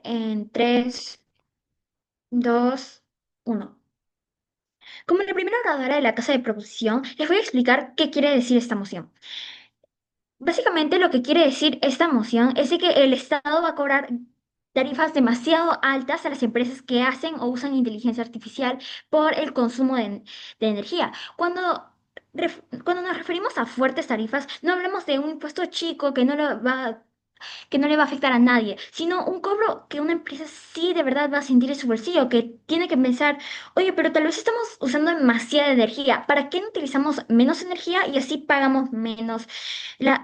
En 3, 2, 1. Como la primera oradora de la Casa de Proposición, les voy a explicar qué quiere decir esta moción. Básicamente lo que quiere decir esta moción es de que el Estado va a cobrar tarifas demasiado altas a las empresas que hacen o usan inteligencia artificial por el consumo de energía. Cuando nos referimos a fuertes tarifas, no hablamos de un impuesto chico que no le va a afectar a nadie, sino un cobro que una empresa sí de verdad va a sentir en su bolsillo, que tiene que pensar, oye, pero tal vez estamos usando demasiada energía, ¿para qué no utilizamos menos energía y así pagamos menos,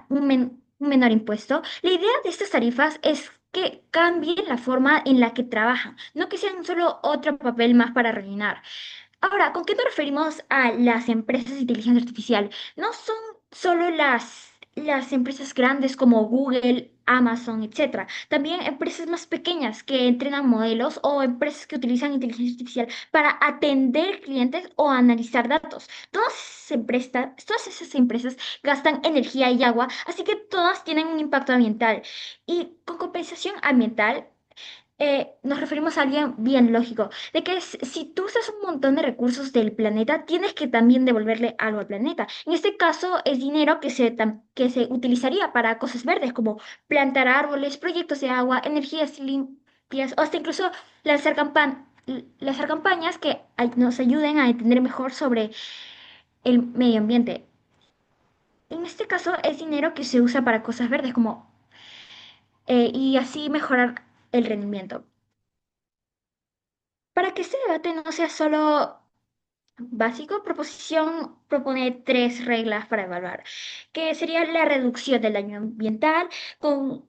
un menor impuesto? La idea de estas tarifas es que cambien la forma en la que trabajan, no que sean solo otro papel más para rellenar. Ahora, ¿con qué nos referimos a las empresas de inteligencia artificial? No son solo las empresas grandes como Google, Amazon, etcétera. También empresas más pequeñas que entrenan modelos o empresas que utilizan inteligencia artificial para atender clientes o analizar datos. Todas esas empresas gastan energía y agua, así que todas tienen un impacto ambiental. Y con compensación ambiental nos referimos a alguien bien lógico, de que si tú usas un montón de recursos del planeta, tienes que también devolverle algo al planeta. En este caso es dinero que se utilizaría para cosas verdes, como plantar árboles, proyectos de agua, energías limpias, o hasta incluso lanzar campañas que nos ayuden a entender mejor sobre el medio ambiente. En este caso es dinero que se usa para cosas verdes, y así mejorar el rendimiento. Para que este debate no sea solo básico, proposición propone tres reglas para evaluar, que sería la reducción del daño ambiental, con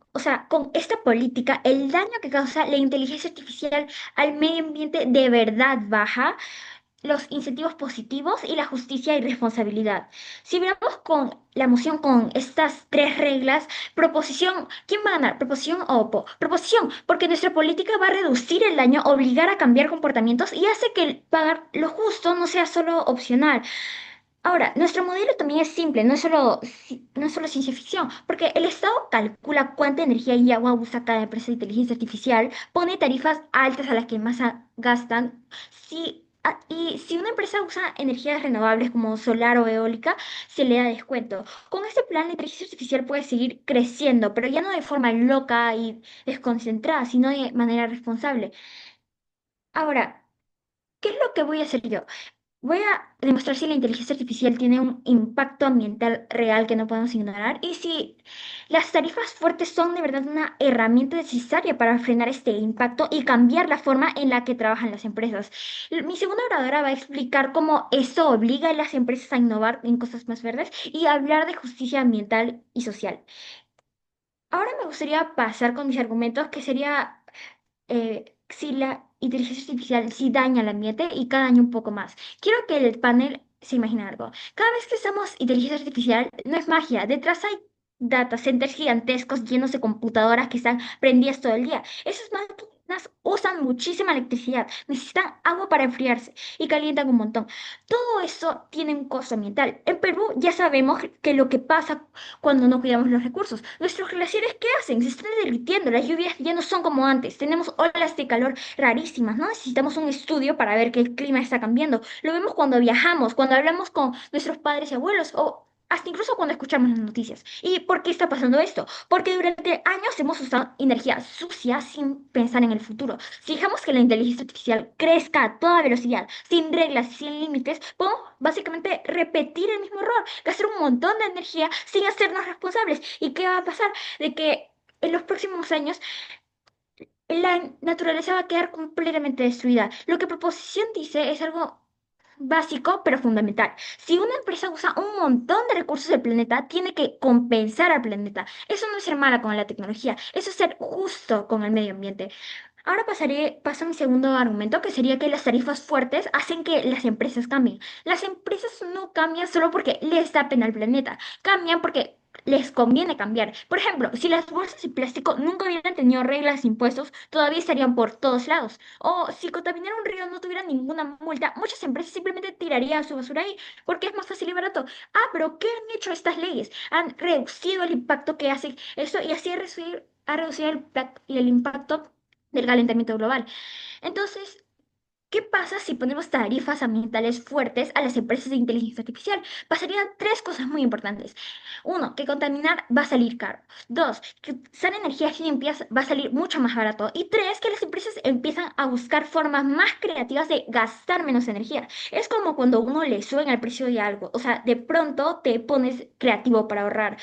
esta política, el daño que causa la inteligencia artificial al medio ambiente de verdad baja, los incentivos positivos y la justicia y responsabilidad. Si miramos con la moción con estas tres reglas, proposición, ¿quién va a ganar? ¿Proposición o OPO? Proposición, porque nuestra política va a reducir el daño, obligar a cambiar comportamientos y hace que el pagar lo justo no sea solo opcional. Ahora, nuestro modelo también es simple, no es solo ciencia ficción, porque el Estado calcula cuánta energía y agua usa cada empresa de inteligencia artificial, pone tarifas altas a las que más gastan. Y si una empresa usa energías renovables como solar o eólica, se le da descuento. Con este plan, la inteligencia artificial puede seguir creciendo, pero ya no de forma loca y desconcentrada, sino de manera responsable. Ahora, ¿qué es lo que voy a hacer yo? Voy a demostrar si la inteligencia artificial tiene un impacto ambiental real que no podemos ignorar y si las tarifas fuertes son de verdad una herramienta necesaria para frenar este impacto y cambiar la forma en la que trabajan las empresas. Mi segunda oradora va a explicar cómo eso obliga a las empresas a innovar en cosas más verdes y hablar de justicia ambiental y social. Ahora me gustaría pasar con mis argumentos, que sería si la inteligencia artificial sí daña el ambiente y cada año un poco más. Quiero que el panel se imagine algo. Cada vez que usamos inteligencia artificial, no es magia. Detrás hay data centers gigantescos llenos de computadoras que están prendidas todo el día. Esas máquinas usan muchísima electricidad, necesitan agua para enfriarse y calientan un montón. Todo eso tiene un costo ambiental. En Perú ya sabemos que lo que pasa cuando no cuidamos los recursos. Nuestros glaciares, ¿qué hacen? Se están derritiendo, las lluvias ya no son como antes, tenemos olas de calor rarísimas, no necesitamos un estudio para ver que el clima está cambiando. Lo vemos cuando viajamos, cuando hablamos con nuestros padres y abuelos o hasta incluso cuando escuchamos las noticias. ¿Y por qué está pasando esto? Porque durante años hemos usado energía sucia sin pensar en el futuro. Si dejamos que la inteligencia artificial crezca a toda velocidad, sin reglas y sin límites, podemos básicamente repetir el mismo error, gastar un montón de energía sin hacernos responsables. ¿Y qué va a pasar? De que en los próximos años la naturaleza va a quedar completamente destruida. Lo que proposición dice es algo básico pero fundamental. Si una empresa usa un montón de recursos del planeta, tiene que compensar al planeta. Eso no es ser mala con la tecnología, eso es ser justo con el medio ambiente. Ahora paso a mi segundo argumento, que sería que las tarifas fuertes hacen que las empresas cambien. Las empresas no cambian solo porque les da pena al planeta, cambian porque les conviene cambiar. Por ejemplo, si las bolsas de plástico nunca hubieran tenido reglas e impuestos, todavía estarían por todos lados. O si contaminar un río no tuviera ninguna multa, muchas empresas simplemente tirarían su basura ahí porque es más fácil y barato. Ah, pero ¿qué han hecho estas leyes? Han reducido el impacto que hace eso y así ha reducido el impacto del calentamiento global. Entonces, ¿qué pasa si ponemos tarifas ambientales fuertes a las empresas de inteligencia artificial? Pasarían tres cosas muy importantes. Uno, que contaminar va a salir caro. Dos, que usar energías limpias va a salir mucho más barato. Y tres, que las empresas empiezan a buscar formas más creativas de gastar menos energía. Es como cuando uno le suben el precio de algo. O sea, de pronto te pones creativo para ahorrar.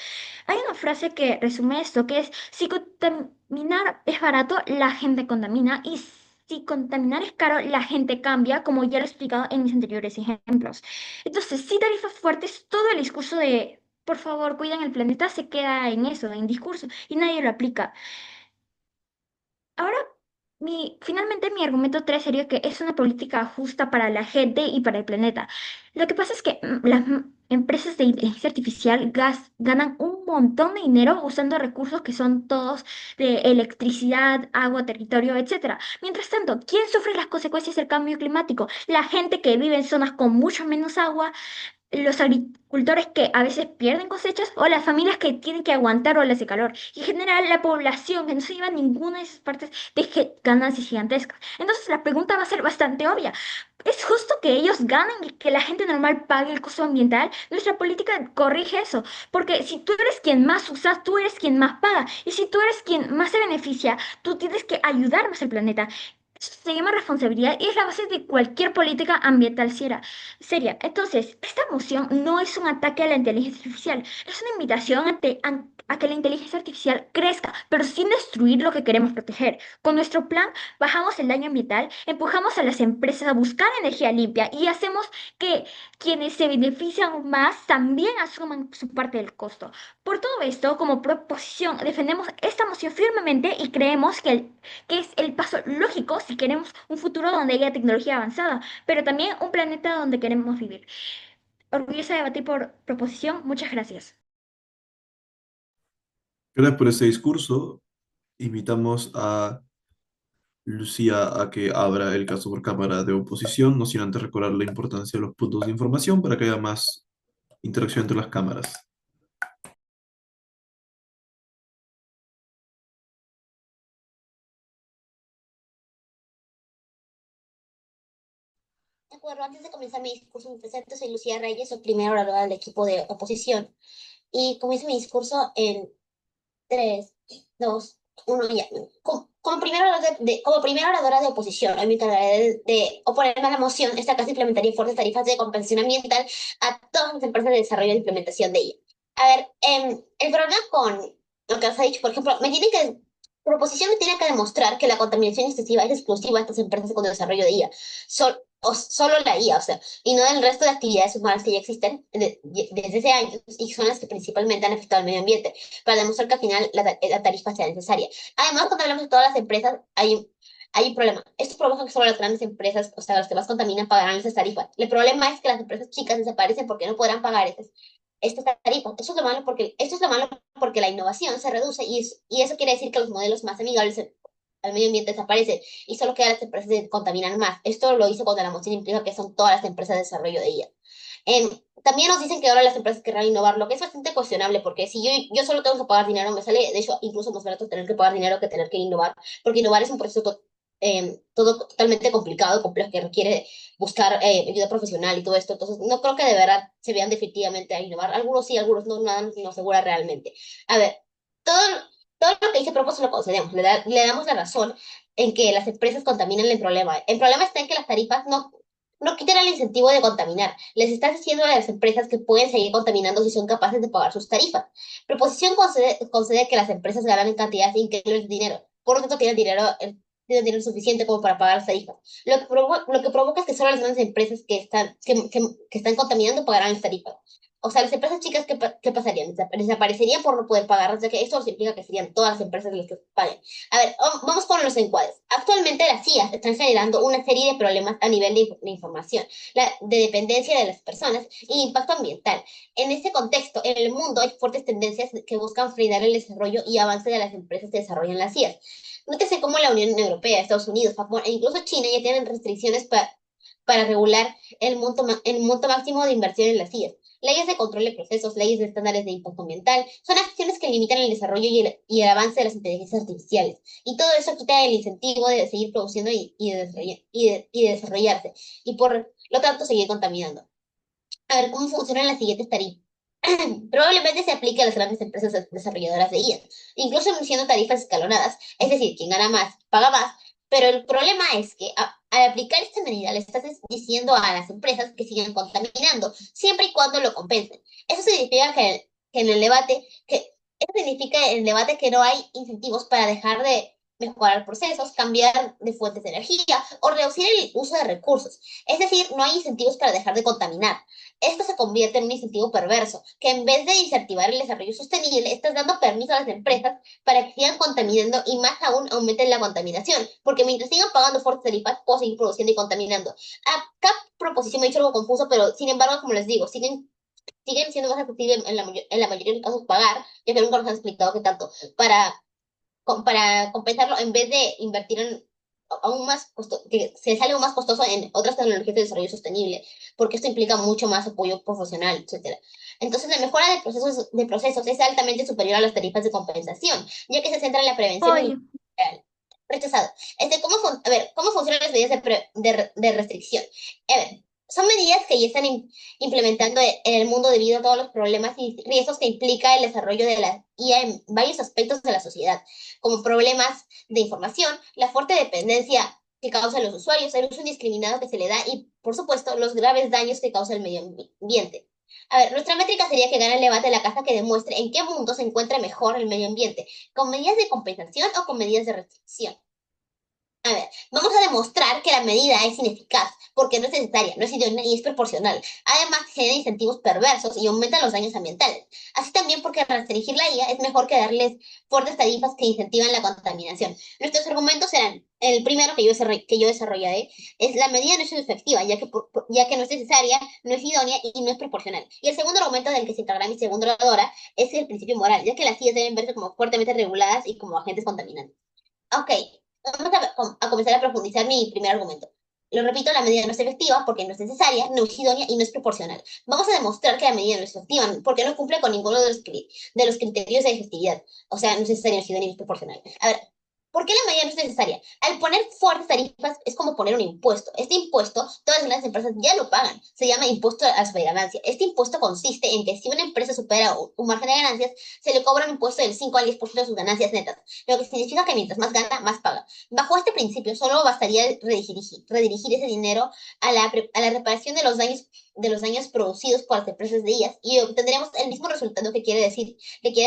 Hay una frase que resume esto, que es, si contaminar es barato, la gente contamina y si contaminar es caro, la gente cambia, como ya lo he explicado en mis anteriores ejemplos. Entonces, si tarifas fuertes, todo el discurso de, por favor, cuiden el planeta, se queda en eso, en discurso, y nadie lo aplica. Ahora, finalmente mi argumento 3 sería que es una política justa para la gente y para el planeta. Lo que pasa es que las empresas de inteligencia artificial ganan un montón de dinero usando recursos que son todos de electricidad, agua, territorio, etcétera. Mientras tanto, ¿quién sufre las consecuencias del cambio climático? La gente que vive en zonas con mucho menos agua, los agricultores que a veces pierden cosechas o las familias que tienen que aguantar olas de calor. Y en general la población que no se lleva a ninguna de esas partes de ganancias gigantescas. Entonces la pregunta va a ser bastante obvia. ¿Es justo que ellos ganen y que la gente normal pague el costo ambiental? Nuestra política corrige eso, porque si tú eres quien más usa, tú eres quien más paga. Y si tú eres quien más se beneficia, tú tienes que ayudar más al planeta. Eso se llama responsabilidad y es la base de cualquier política ambiental seria. Entonces, esta moción no es un ataque a la inteligencia artificial, es una invitación a que la inteligencia artificial crezca, pero sin destruir lo que queremos proteger. Con nuestro plan, bajamos el daño ambiental, empujamos a las empresas a buscar energía limpia y hacemos que quienes se benefician más también asuman su parte del costo. Por todo esto, como proposición, defendemos esta moción firmemente y creemos que es el paso lógico si queremos un futuro donde haya tecnología avanzada, pero también un planeta donde queremos vivir. Orgullosa de debatir por proposición. Muchas gracias. Gracias por este discurso. Invitamos a Lucía a que abra el caso por cámara de oposición, no sin antes recordar la importancia de los puntos de información para que haya más interacción entre las cámaras. De acuerdo, antes de comenzar mi discurso, me presento, soy Lucía Reyes, soy primera oradora del equipo de oposición. Y comienzo mi discurso en 3, 2, 1, ya. Como primera oradora de oposición, hoy me encargaré de oponerme a la moción. Esta casa implementaría fuertes tarifas de compensación ambiental a todas las empresas de desarrollo e implementación de ella. A ver, el problema con lo que os ha dicho, por ejemplo, proposición me tiene que demostrar que la contaminación excesiva es exclusiva de estas empresas con desarrollo de IA. Solo la IA, o sea, y no del resto de actividades humanas que ya existen desde hace años y son las que principalmente han afectado al medio ambiente, para demostrar que al final la tarifa sea necesaria. Además, cuando hablamos de todas las empresas, hay un problema. Esto provoca que solo las grandes empresas, o sea, los que más contaminan, pagarán esas tarifas. El problema es que las empresas chicas desaparecen porque no podrán pagar estas tarifas. Esto es lo malo porque la innovación se reduce y eso quiere decir que los modelos más amigables al medio ambiente desaparecen y solo quedan las empresas que contaminan más. Esto lo hizo cuando la moción implica que son todas las empresas de desarrollo de IA. También nos dicen que ahora las empresas querrán innovar, lo que es bastante cuestionable, porque si yo solo tengo que pagar dinero, me sale, de hecho, incluso más barato tener que pagar dinero que tener que innovar, porque innovar es un proceso todo totalmente complicado, complejo, que requiere buscar ayuda profesional y todo esto. Entonces, no creo que de verdad se vean definitivamente a innovar. Algunos sí, algunos no, nada nos asegura realmente. A ver, todo, todo lo que dice Propósito lo concedemos, le damos la razón en que las empresas contaminan el problema. El problema está en que las tarifas no quitan el incentivo de contaminar. Les estás diciendo a las empresas que pueden seguir contaminando si son capaces de pagar sus tarifas. Proposición concede que las empresas ganan en cantidades increíbles de dinero. Por lo tanto, tienen dinero suficiente como para pagar las tarifas. Lo que provoca es que solo las grandes empresas que están contaminando pagarán las tarifas. O sea, las empresas chicas, ¿qué pasarían? Desaparecerían por no poder pagarlas, ya que esto significa que serían todas las empresas las que paguen. A ver, vamos con los encuadres. Actualmente las IAs están generando una serie de problemas a nivel de información, de dependencia de las personas y impacto ambiental. En este contexto, en el mundo hay fuertes tendencias que buscan frenar el desarrollo y avance de las empresas que desarrollan las IAs. Nótese cómo la Unión Europea, Estados Unidos, Japón e incluso China ya tienen restricciones para regular el monto máximo de inversión en las IAs. Leyes de control de procesos, leyes de estándares de impacto ambiental, son acciones que limitan el desarrollo y el avance de las inteligencias artificiales. Y todo eso quita el incentivo de seguir produciendo y de desarrollarse. Y por lo tanto, seguir contaminando. A ver, ¿cómo funcionan las siguientes tarifas? Probablemente se aplique a las grandes empresas desarrolladoras de IA, incluso anunciando tarifas escalonadas, es decir, quien gana más, paga más, pero el problema es que al aplicar esta medida le estás diciendo a las empresas que sigan contaminando, siempre y cuando lo compensen. Eso significa que en el debate, eso significa en el debate que no hay incentivos para dejar de mejorar procesos, cambiar de fuentes de energía o reducir el uso de recursos. Es decir, no hay incentivos para dejar de contaminar. Esto se convierte en un incentivo perverso, que en vez de incentivar el desarrollo sostenible, estás dando permiso a las empresas para que sigan contaminando y más aún aumenten la contaminación, porque mientras sigan pagando fuertes tarifas, puedo seguir produciendo y contaminando. Acá proposición me ha dicho algo confuso, pero sin embargo, como les digo, siguen siendo más accesibles en la mayoría de los casos pagar, ya que nunca nos han explicado qué tanto, para compensarlo en vez de invertir en aún más costoso, que se sale aún más costoso en otras tecnologías de desarrollo sostenible, porque esto implica mucho más apoyo profesional, etcétera. Entonces, la mejora de procesos es altamente superior a las tarifas de compensación, ya que se centra en la prevención y Oye, el rechazado. A ver, ¿cómo funcionan las medidas de restricción? A ver, son medidas que ya están implementando en el mundo debido a todos los problemas y riesgos que implica el desarrollo de la IA en varios aspectos de la sociedad, como problemas de información, la fuerte dependencia que causan los usuarios, el uso indiscriminado que se le da y, por supuesto, los graves daños que causa el medio ambiente. A ver, nuestra métrica sería que gane el debate de la casa que demuestre en qué mundo se encuentra mejor el medio ambiente, con medidas de compensación o con medidas de restricción. A ver, vamos a demostrar que la medida es ineficaz porque no es necesaria, no es idónea y es proporcional. Además, genera incentivos perversos y aumenta los daños ambientales. Así también porque restringir la IA es mejor que darles fuertes tarifas que incentivan la contaminación. Nuestros argumentos serán, el primero que yo desarrollaré es la medida no es efectiva, ya que no es necesaria, no es idónea y no es proporcional. Y el segundo argumento del que se encargará mi segunda oradora es el principio moral, ya que las IAs deben verse como fuertemente reguladas y como agentes contaminantes. Ok, vamos a comenzar a profundizar mi primer argumento. Lo repito, la medida no es efectiva porque no es necesaria, no es idónea y no es proporcional. Vamos a demostrar que la medida no es efectiva porque no cumple con ninguno de los criterios de efectividad. O sea, no es necesaria, no es idónea y no es proporcional. A ver, ¿por qué la medida no es necesaria? Al poner fuertes tarifas es como poner un impuesto. Este impuesto, todas las empresas ya lo pagan. Se llama impuesto a la superganancia. Este impuesto consiste en que si una empresa supera un margen de ganancias, se le cobra un impuesto del 5 al 10% de sus ganancias netas, lo que significa que mientras más gana, más paga. Bajo este principio, solo bastaría redirigir ese dinero a la reparación de los daños producidos por las empresas de ellas y obtendremos el mismo resultado que quiere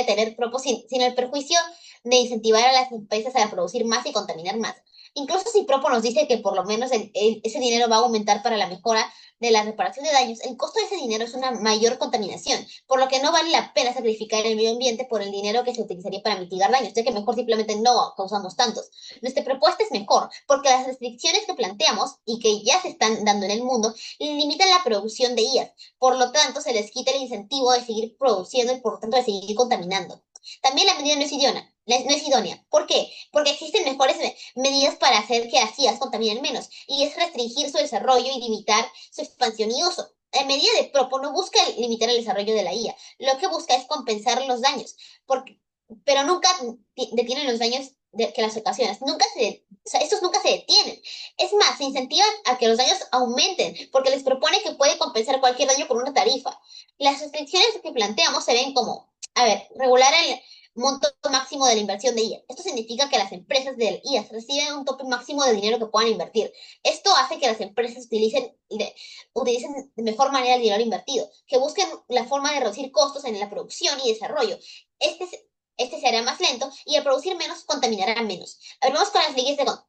tener Propo sin el perjuicio de incentivar a las empresas a producir más y contaminar más. Incluso si Propo nos dice que por lo menos ese dinero va a aumentar para la mejora de la reparación de daños, el costo de ese dinero es una mayor contaminación, por lo que no vale la pena sacrificar el medio ambiente por el dinero que se utilizaría para mitigar daños, ya que mejor simplemente no causamos tantos. Nuestra propuesta es mejor, porque las restricciones que planteamos y que ya se están dando en el mundo limitan la producción de IAs, por lo tanto se les quita el incentivo de seguir produciendo y por lo tanto de seguir contaminando. También la medida no es idónea. ¿Por qué? Porque existen mejores medidas para hacer que las IAs contaminen menos, y es restringir su desarrollo y limitar su expansión y uso. La medida de Propo no busca limitar el desarrollo de la IA, lo que busca es compensar los daños, pero nunca detienen los daños que las ocasionan. O sea, estos nunca se detienen. Es más, se incentivan a que los daños aumenten, porque les propone que puede compensar cualquier daño con una tarifa. Las restricciones que planteamos se ven como, a ver, regular el monto máximo de la inversión de IA. Esto significa que las empresas del IA reciben un tope máximo de dinero que puedan invertir. Esto hace que las empresas utilicen de mejor manera el dinero invertido, que busquen la forma de reducir costos en la producción y desarrollo. Este, este se hará más lento y al producir menos contaminará menos. Hablamos con las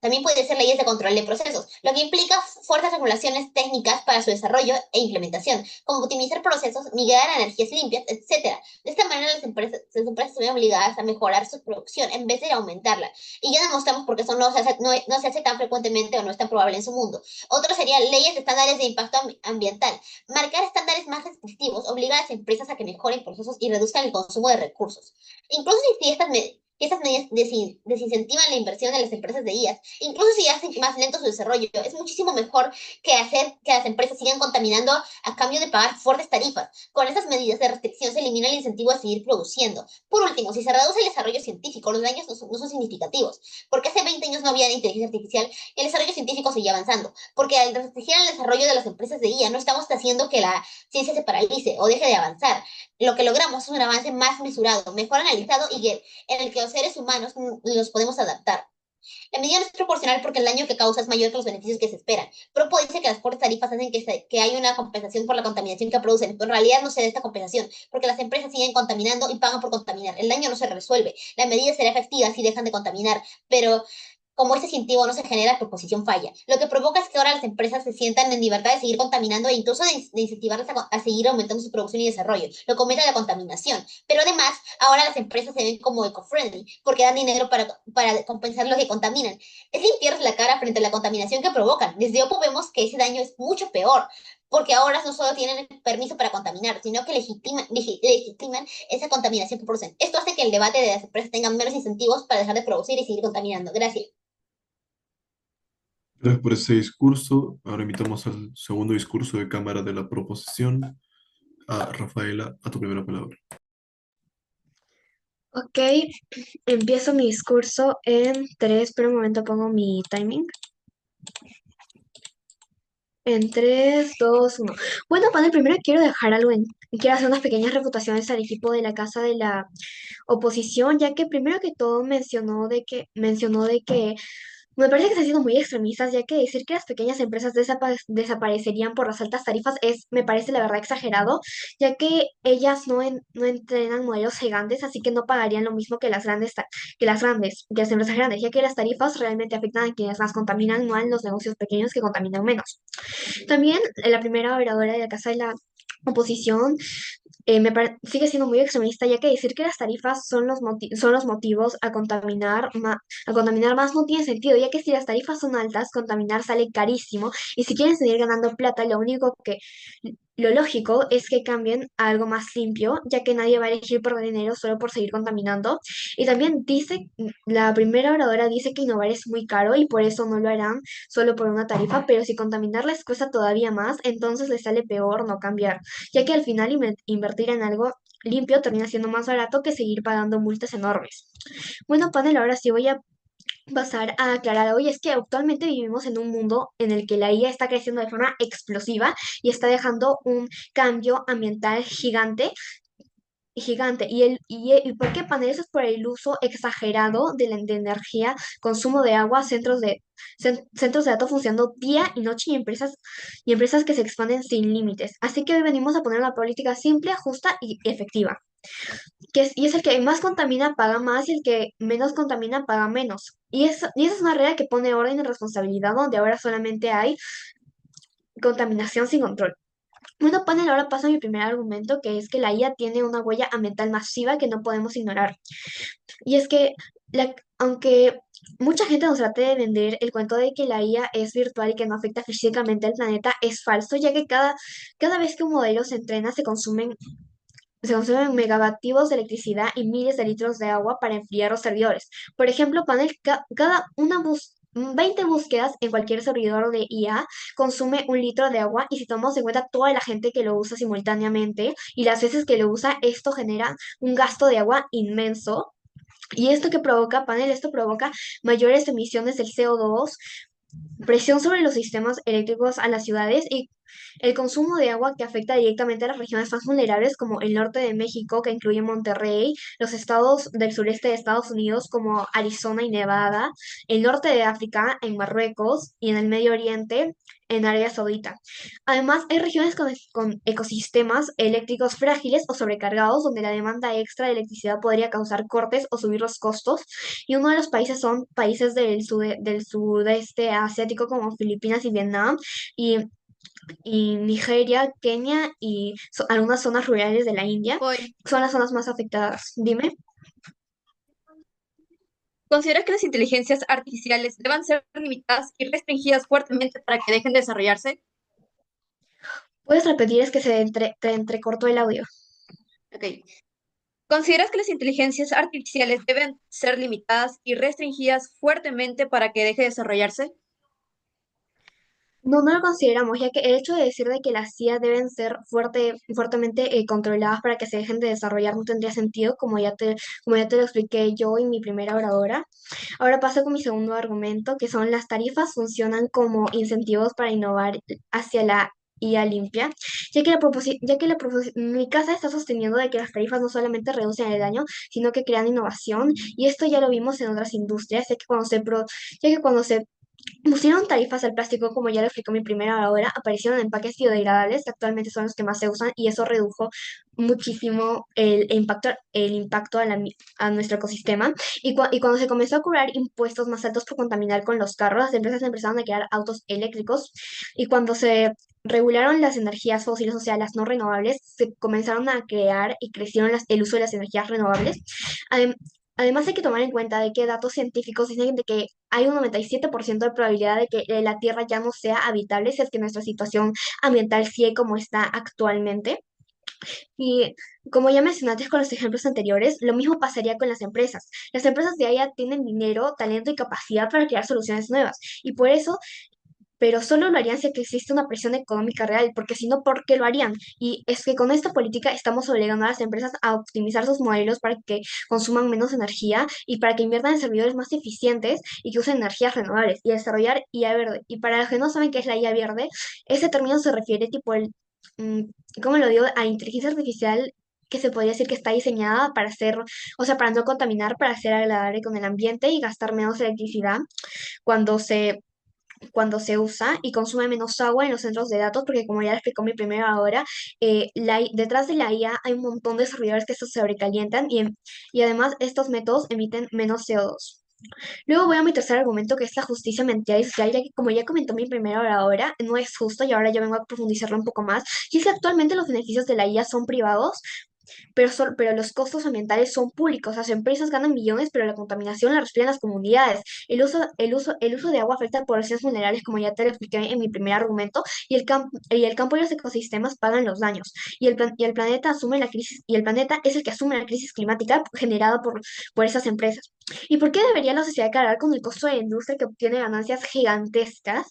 también puede ser leyes de control de procesos, lo que implica fuertes regulaciones técnicas para su desarrollo e implementación, como optimizar procesos, migrar a energías limpias, etcétera. De esta manera las empresas se ven obligadas a mejorar su producción en vez de aumentarla. Y ya demostramos por qué eso no se hace tan frecuentemente o no es tan probable en su mundo. Otro sería leyes de estándares de impacto ambiental. Marcar estándares más restrictivos obliga a las empresas a que mejoren procesos y reduzcan el consumo de recursos. Incluso si estas Estas medidas desincentivan la inversión en las empresas de IAS, incluso si hacen más lento su desarrollo. Es muchísimo mejor que hacer que las empresas sigan contaminando a cambio de pagar fuertes tarifas. Con estas medidas de restricción se elimina el incentivo a seguir produciendo. Por último, si se reduce el desarrollo científico, los daños no son significativos, porque hace 20 años no había inteligencia artificial y el desarrollo científico seguía avanzando, porque al restringir el desarrollo de las empresas de IA no estamos haciendo que la ciencia se paralice o deje de avanzar. Lo que logramos es un avance más mesurado, mejor analizado y en el que los seres humanos nos podemos adaptar. La medida no es proporcional porque el daño que causa es mayor que los beneficios que se esperan. Propo dice que las fuertes tarifas hacen que haya una compensación por la contaminación que producen, pero en realidad no se da esta compensación, porque las empresas siguen contaminando y pagan por contaminar. El daño no se resuelve. La medida será efectiva si dejan de contaminar, pero como este incentivo no se genera, la proposición falla. Lo que provoca es que ahora las empresas se sientan en libertad de seguir contaminando e incluso de incentivarlas a seguir aumentando su producción y desarrollo, lo que aumenta la contaminación. Pero además, ahora las empresas se ven como eco-friendly, porque dan dinero para compensar lo que contaminan. Es limpiarse la cara frente a la contaminación que provocan. Desde Oppo vemos que ese daño es mucho peor, porque ahora no solo tienen el permiso para contaminar, sino que legitiman esa contaminación que producen. Esto hace que el debate de las empresas tenga menos incentivos para dejar de producir y seguir contaminando. Gracias. Gracias por ese discurso. Ahora invitamos al segundo discurso de Cámara de la Proposición. A Rafaela, a tu primera palabra. Ok, empiezo mi discurso en 3, pero un momento pongo mi timing. En 3, 2, 1. Bueno, panel, primero quiero hacer unas pequeñas refutaciones al equipo de la Casa de la Oposición, ya que primero que todo mencionó de que me parece que están siendo muy extremistas, ya que decir que las pequeñas empresas desaparecerían por las altas tarifas me parece la verdad exagerado, ya que ellas no entrenan modelos gigantes, así que no pagarían lo mismo que que las empresas grandes, ya que las tarifas realmente afectan a quienes más contaminan, no a los negocios pequeños que contaminan menos. También la primera oradora de la Casa de la Oposición sigue siendo muy extremista, ya que decir que las tarifas son los motivos a contaminar más no tiene sentido, ya que si las tarifas son altas, contaminar sale carísimo, y si quieren seguir ganando plata, lo lógico es que cambien a algo más limpio, ya que nadie va a elegir perder dinero solo por seguir contaminando. Y también la primera oradora dice que innovar es muy caro y por eso no lo harán solo por una tarifa, pero si contaminar les cuesta todavía más, entonces les sale peor no cambiar, ya que al final invertir en algo limpio termina siendo más barato que seguir pagando multas enormes. Bueno, panel, ahora sí voy a pasar a aclarar algo, y es que actualmente vivimos en un mundo en el que la IA está creciendo de forma explosiva y está dejando un cambio ambiental gigante. ¿Y por qué panel? Eso es por el uso exagerado de energía, consumo de agua, centros de datos funcionando día y noche, y empresas que se expanden sin límites. Así que hoy venimos a poner una política simple, justa y efectiva. Y es el que más contamina paga más y el que menos contamina paga menos. Y esa es una regla que pone orden y responsabilidad donde ahora solamente hay contaminación sin control. Bueno, panel, ahora pasa mi primer argumento, que es que la IA tiene una huella ambiental masiva que no podemos ignorar. Y es que, aunque mucha gente nos trate de vender el cuento de que la IA es virtual y que no afecta físicamente al planeta, es falso, ya que cada vez que un modelo se entrena se consumen megavatios de electricidad y miles de litros de agua para enfriar los servidores. Por ejemplo, panel, 20 búsquedas en cualquier servidor de IA consume 1 litro de agua, y si tomamos en cuenta toda la gente que lo usa simultáneamente y las veces que lo usa, esto genera un gasto de agua inmenso. ¿Y esto que provoca, panel? Esto provoca mayores emisiones del CO2, presión sobre los sistemas eléctricos a las ciudades y el consumo de agua que afecta directamente a las regiones más vulnerables como el norte de México, que incluye Monterrey, los estados del sureste de Estados Unidos como Arizona y Nevada, el norte de África en Marruecos y en el Medio Oriente en Arabia Saudita. Además, hay regiones con ecosistemas eléctricos frágiles o sobrecargados donde la demanda extra de electricidad podría causar cortes o subir los costos, y uno de los países son países del sudeste asiático como Filipinas y Vietnam, y, y Nigeria, Kenia y algunas zonas rurales de la India Voy. son las zonas más afectadas. Dime. ¿Considera que las inteligencias artificiales deban ser limitadas y restringidas fuertemente para que dejen de desarrollarse? ¿Puedes repetir? Es que te entrecortó el audio. Ok. ¿Consideras que las inteligencias artificiales deben ser limitadas y restringidas fuertemente para que deje de desarrollarse? No, no lo consideramos, ya que el hecho de decir de que las CIA deben ser fuertemente controladas para que se dejen de desarrollar no tendría sentido, como ya te lo expliqué yo en mi primera oradora. Ahora paso con mi segundo argumento, que son las tarifas funcionan como incentivos para innovar hacia la IA limpia, mi casa está sosteniendo de que las tarifas no solamente reducen el daño, sino que crean innovación, y esto ya lo vimos en otras industrias, ya que cuando se pusieron tarifas al plástico, como ya lo explicó mi primera hora, aparecieron empaques biodegradables, que actualmente son los que más se usan, y eso redujo muchísimo el impacto a nuestro ecosistema. Y cuando se comenzó a cobrar impuestos más altos por contaminar con los carros, las empresas empezaron a crear autos eléctricos, y cuando se regularon las energías fósiles, o sea, las no renovables, se comenzaron a crear y crecieron el uso de las energías renovables. Adem- Además, hay que tomar en cuenta de que datos científicos dicen de que hay un 97% de probabilidad de que la Tierra ya no sea habitable si es que nuestra situación ambiental sigue como está actualmente. Y como ya mencionaste con los ejemplos anteriores, lo mismo pasaría con las empresas. Las empresas de allá tienen dinero, talento y capacidad para crear soluciones nuevas. Y por eso, pero solo lo harían si es que existe una presión económica real, porque si no, ¿por qué lo harían? Y es que con esta política estamos obligando a las empresas a optimizar sus modelos para que consuman menos energía y para que inviertan en servidores más eficientes y que usen energías renovables y desarrollar IA verde. Y para los que no saben qué es la IA verde, ese término se refiere mm, ¿cómo lo digo? A inteligencia artificial que se podría decir que está diseñada para hacer, o sea, para no contaminar, para ser agradable con el ambiente y gastar menos electricidad cuando se usa y consume menos agua en los centros de datos, porque como ya lo explicó mi primera hora, detrás de la IA hay un montón de desarrolladores que estos se sobrecalientan y además estos métodos emiten menos CO2. Luego voy a mi tercer argumento, que es la justicia ambiental y social, ya que como ya comentó mi primera oradora, no es justo y ahora yo vengo a profundizarlo un poco más. Y es que actualmente los beneficios de la IA son privados, pero los costos ambientales son públicos. Las empresas ganan millones, pero la contaminación la respiran las comunidades. El uso de agua afecta a poblaciones vulnerables, como ya te lo expliqué en mi primer argumento, y el campo y los ecosistemas pagan los daños. Y el planeta asume la crisis, y el planeta es el que asume la crisis climática generada por esas empresas. ¿Y por qué debería la sociedad cargar con el costo de la industria que obtiene ganancias gigantescas?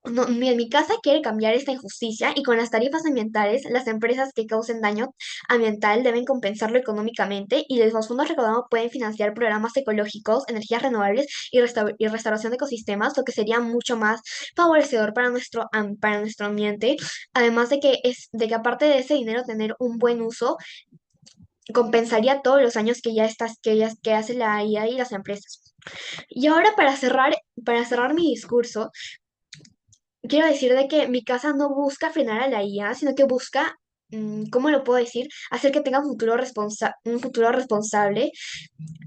No, mi casa quiere cambiar esta injusticia y con las tarifas ambientales, las empresas que causen daño ambiental deben compensarlo económicamente y los fondos recaudados pueden financiar programas ecológicos, energías renovables y restauración de ecosistemas, lo que sería mucho más favorecedor para nuestro ambiente. Además de que aparte de ese dinero tener un buen uso, compensaría todos los años que hace la IA y las empresas. Y ahora para cerrar mi discurso, quiero decir de que mi casa no busca frenar a la IA, sino que busca, ¿cómo lo puedo decir? Hacer que tenga un futuro responsable.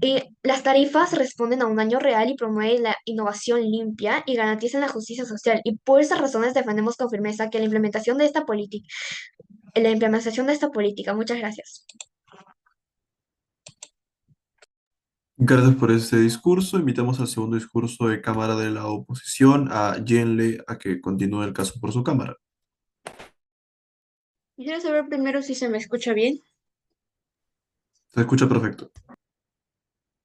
Y las tarifas responden a un daño real y promueven la innovación limpia y garantizan la justicia social. Y por esas razones defendemos con firmeza que la implementación de esta política. Muchas gracias. Gracias por este discurso. Invitamos al segundo discurso de Cámara de la Oposición a Yenle a que continúe el caso por su cámara. Quisiera saber primero si se me escucha bien. Se escucha perfecto.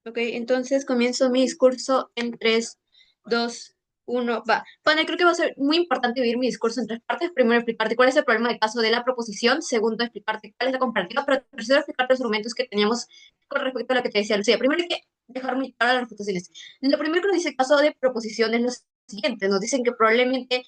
Ok, entonces comienzo mi discurso en 3, 2, 1, va. Bueno, creo que va a ser muy importante dividir mi discurso en tres partes. Primero, explicarte cuál es el problema de caso de la proposición. Segundo, explicarte cuál es la comparativa. Pero tercero, explicarte los argumentos que teníamos con respecto a lo que te decía Lucía. Primero hay que dejar muy claras las refutaciones. Lo primero que nos dice el caso de proposición es lo siguiente. Nos dicen que probablemente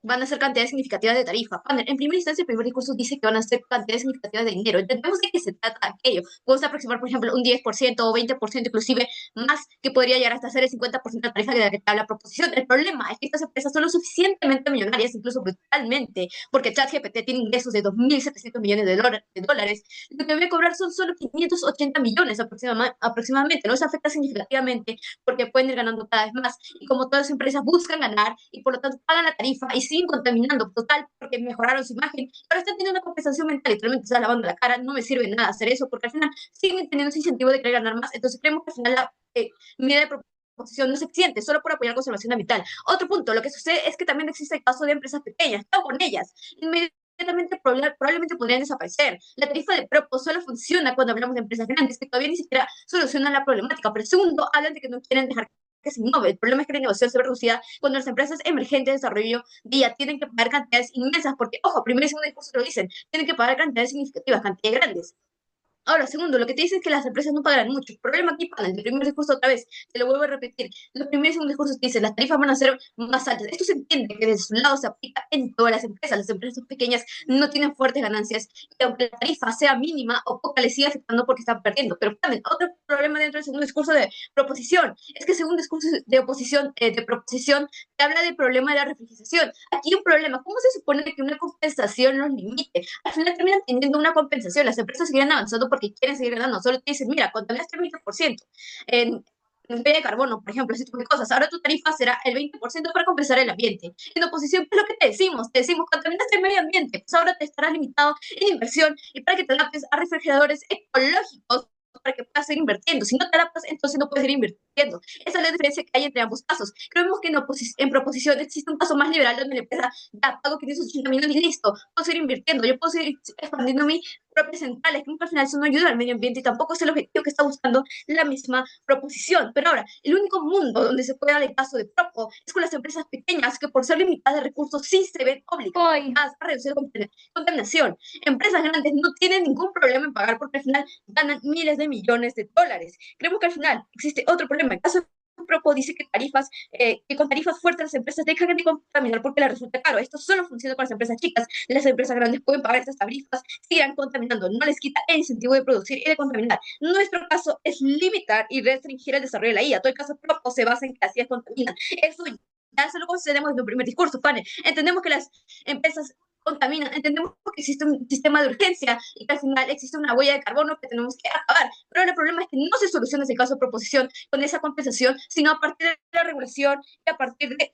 van a ser cantidades significativas de tarifa. Bueno, en primera instancia, el primer discurso dice que van a ser cantidades significativas de dinero. Entendemos de qué se trata aquello. Podemos aproximar, por ejemplo, un 10% o 20%, inclusive más, que podría llegar hasta ser el 50% de la tarifa de la que te habla la proposición. El problema es que estas empresas son lo suficientemente millonarias, incluso brutalmente, porque ChatGPT tiene ingresos de 2.700 millones de dólares. Lo que debe cobrar son solo 580 millones aproximadamente. No se afecta significativamente porque pueden ir ganando cada vez más. Y como todas las empresas buscan ganar y por lo tanto pagan la tarifa y siguen contaminando total porque mejoraron su imagen, ahora están teniendo una compensación mental, literalmente están lavando la cara. No me sirve nada hacer eso porque al final siguen teniendo ese incentivo de querer ganar más. Entonces creemos que al final la medida de proposición no es suficiente solo por apoyar conservación ambiental. Otro punto, lo que sucede es que también existe el caso de empresas pequeñas, o con ellas, en medio probablemente podrían desaparecer. La tarifa de Propo solo funciona cuando hablamos de empresas grandes que todavía ni siquiera solucionan la problemática, pero segundo, hablan de que no quieren dejar que se innove. El problema es que la innovación se ve reducida cuando las empresas emergentes de desarrollo día tienen que pagar cantidades inmensas, porque, ojo, primero y segundo discurso lo dicen, tienen que pagar cantidades significativas, cantidades grandes. Ahora, segundo, lo que te dicen es que las empresas no pagarán mucho. El problema aquí, para el primer discurso otra vez, te lo vuelvo a repetir. Los primeros y segundos discursos te dicen las tarifas van a ser más altas. Esto se entiende que desde su lado se aplica en todas las empresas. Las empresas pequeñas no tienen fuertes ganancias y aunque la tarifa sea mínima o poca, les sigue afectando porque están perdiendo. Pero también, otro problema dentro del segundo discurso de proposición es que el segundo discurso de proposición te habla del problema de la refrigeración. Aquí hay un problema. ¿Cómo se supone que una compensación los limite? Al final terminan teniendo una compensación. Las empresas siguen avanzando porque quieren seguir ganando. Solo te dicen, mira, contaminaste el 20% en huella de carbono, por ejemplo, ese tipo de cosas. Ahora tu tarifa será el 20% para compensar el ambiente. En oposición, ¿qué es lo que te decimos? Te decimos, contaminaste el medio ambiente, pues ahora te estarás limitado en inversión y para que te adaptes a refrigeradores ecológicos para que puedas seguir invirtiendo. Si no te adaptas, entonces no puedes seguir invirtiendo. Esa es la diferencia que hay entre ambos casos. Creemos que en proposición existe un caso más liberal donde la empresa ya pago 580 millones y listo, puedo seguir invirtiendo, yo puedo seguir expandiendo mi propias centrales, que al final eso no ayuda al medio ambiente y tampoco es el objetivo que está buscando la misma proposición. Pero ahora, el único mundo donde se puede dar el caso de Propo es con las empresas pequeñas que por ser limitadas de recursos sí se ven obligadas Hoy, a reducir la contaminación. Empresas grandes no tienen ningún problema en pagar porque al final ganan miles de millones de dólares. Creemos que al final existe otro problema. El caso de Propo dice que con tarifas fuertes las empresas dejan de contaminar porque les resulta caro. Esto solo funciona con las empresas chicas. Las empresas grandes pueden pagar estas tarifas, sigan contaminando. No les quita el incentivo de producir y de contaminar. Nuestro caso es limitar y restringir el desarrollo de la IA. Todo el caso de Propo se basa en que las IAs contaminan. Eso ya se lo concedemos en el primer discurso, panel. Entendemos que las empresas contaminan, entendemos que existe un sistema de urgencia y que al final existe una huella de carbono que tenemos que acabar, pero el problema es que no se soluciona ese caso de proposición con esa compensación, sino a partir de la regulación y a partir de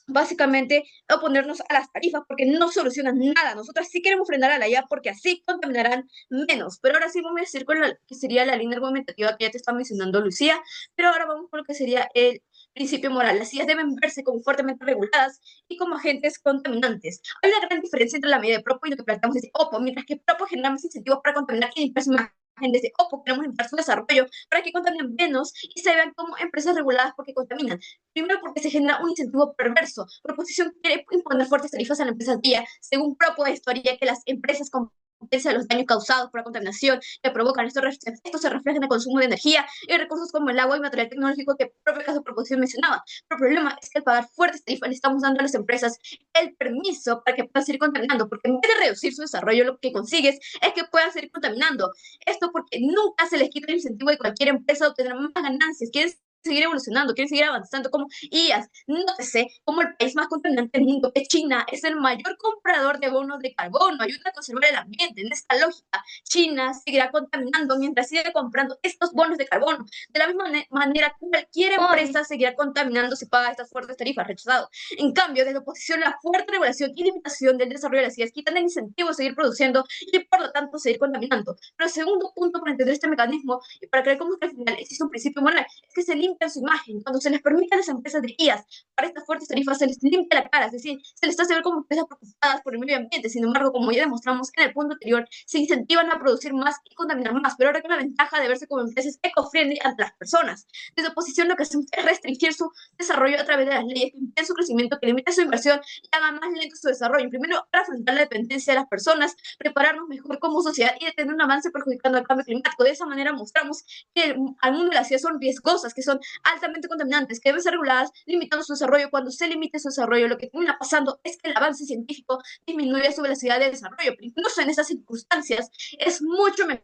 básicamente oponernos a las tarifas porque no solucionan nada. Nosotras sí queremos frenar a la IA porque así contaminarán menos. Pero ahora sí vamos a decir con la que sería la línea argumentativa que ya te está mencionando Lucía, pero ahora vamos con lo que sería el principio moral. Las IAs deben verse como fuertemente reguladas y como agentes contaminantes. Hay una gran diferencia entre la medida de Propo y lo que planteamos desde OPO, mientras que Propo genera más incentivos para contaminar y limpiar su imagen. Desde OPO queremos limpiar su desarrollo para que contaminen menos y se vean como empresas reguladas porque contaminan. Primero porque se genera un incentivo perverso. Proposición quiere imponer fuertes tarifas a la empresa tía. Según propuesto, haría que las empresas compensen los daños causados por la contaminación que provocan. Esto se refleja en el consumo de energía y recursos como el agua y material tecnológico que el propio caso de proposición mencionaba. Pero el problema es que al pagar fuertes tarifas le estamos dando a las empresas el permiso para que puedan seguir contaminando, porque en vez de reducir su desarrollo, lo que consigues es que puedan seguir contaminando. Esto porque nunca se les quita el incentivo de cualquier empresa a obtener más ganancias. Quieren seguir evolucionando, quieren seguir avanzando como IAS. Nótese como el país más contaminante del mundo, que China, es el mayor comprador de bonos de carbono, ayuda a conservar el ambiente. En esta lógica, China seguirá contaminando mientras siga comprando estos bonos de carbono. De la misma manera, cualquier empresa seguirá contaminando si paga estas fuertes tarifas, rechazado. En cambio, desde la oposición, la fuerte regulación y limitación del desarrollo de las IAS quitan el incentivo a seguir produciendo y por lo tanto seguir contaminando. Pero el segundo punto para entender este mecanismo y para creer cómo que al final existe un principio moral es que se limpian su imagen. Cuando se les permite a las empresas de IAS para estas fuertes tarifas, se les limpia la cara, es decir, se les hace ver como empresas preocupadas por el medio ambiente. Sin embargo, como ya demostramos en el punto anterior, se incentivan a producir más y contaminar más, pero ahora con la ventaja de verse como empresas eco-friendly ante las personas. Desde oposición, lo que hacemos es restringir su desarrollo a través de las leyes que impiden su crecimiento, que limiten su inversión y hagan más lento su desarrollo. Primero, para afrontar la dependencia de las personas, prepararnos mejor como sociedad y detener un avance perjudicando al cambio climático. De esa manera mostramos que al mundo de las ciudades son riesgosas, que son altamente contaminantes, que deben ser reguladas, limitando su desarrollo. Cuando se limite su desarrollo, lo que termina pasando es que el avance científico disminuye su velocidad de desarrollo. Pero incluso en esas circunstancias es mucho mejor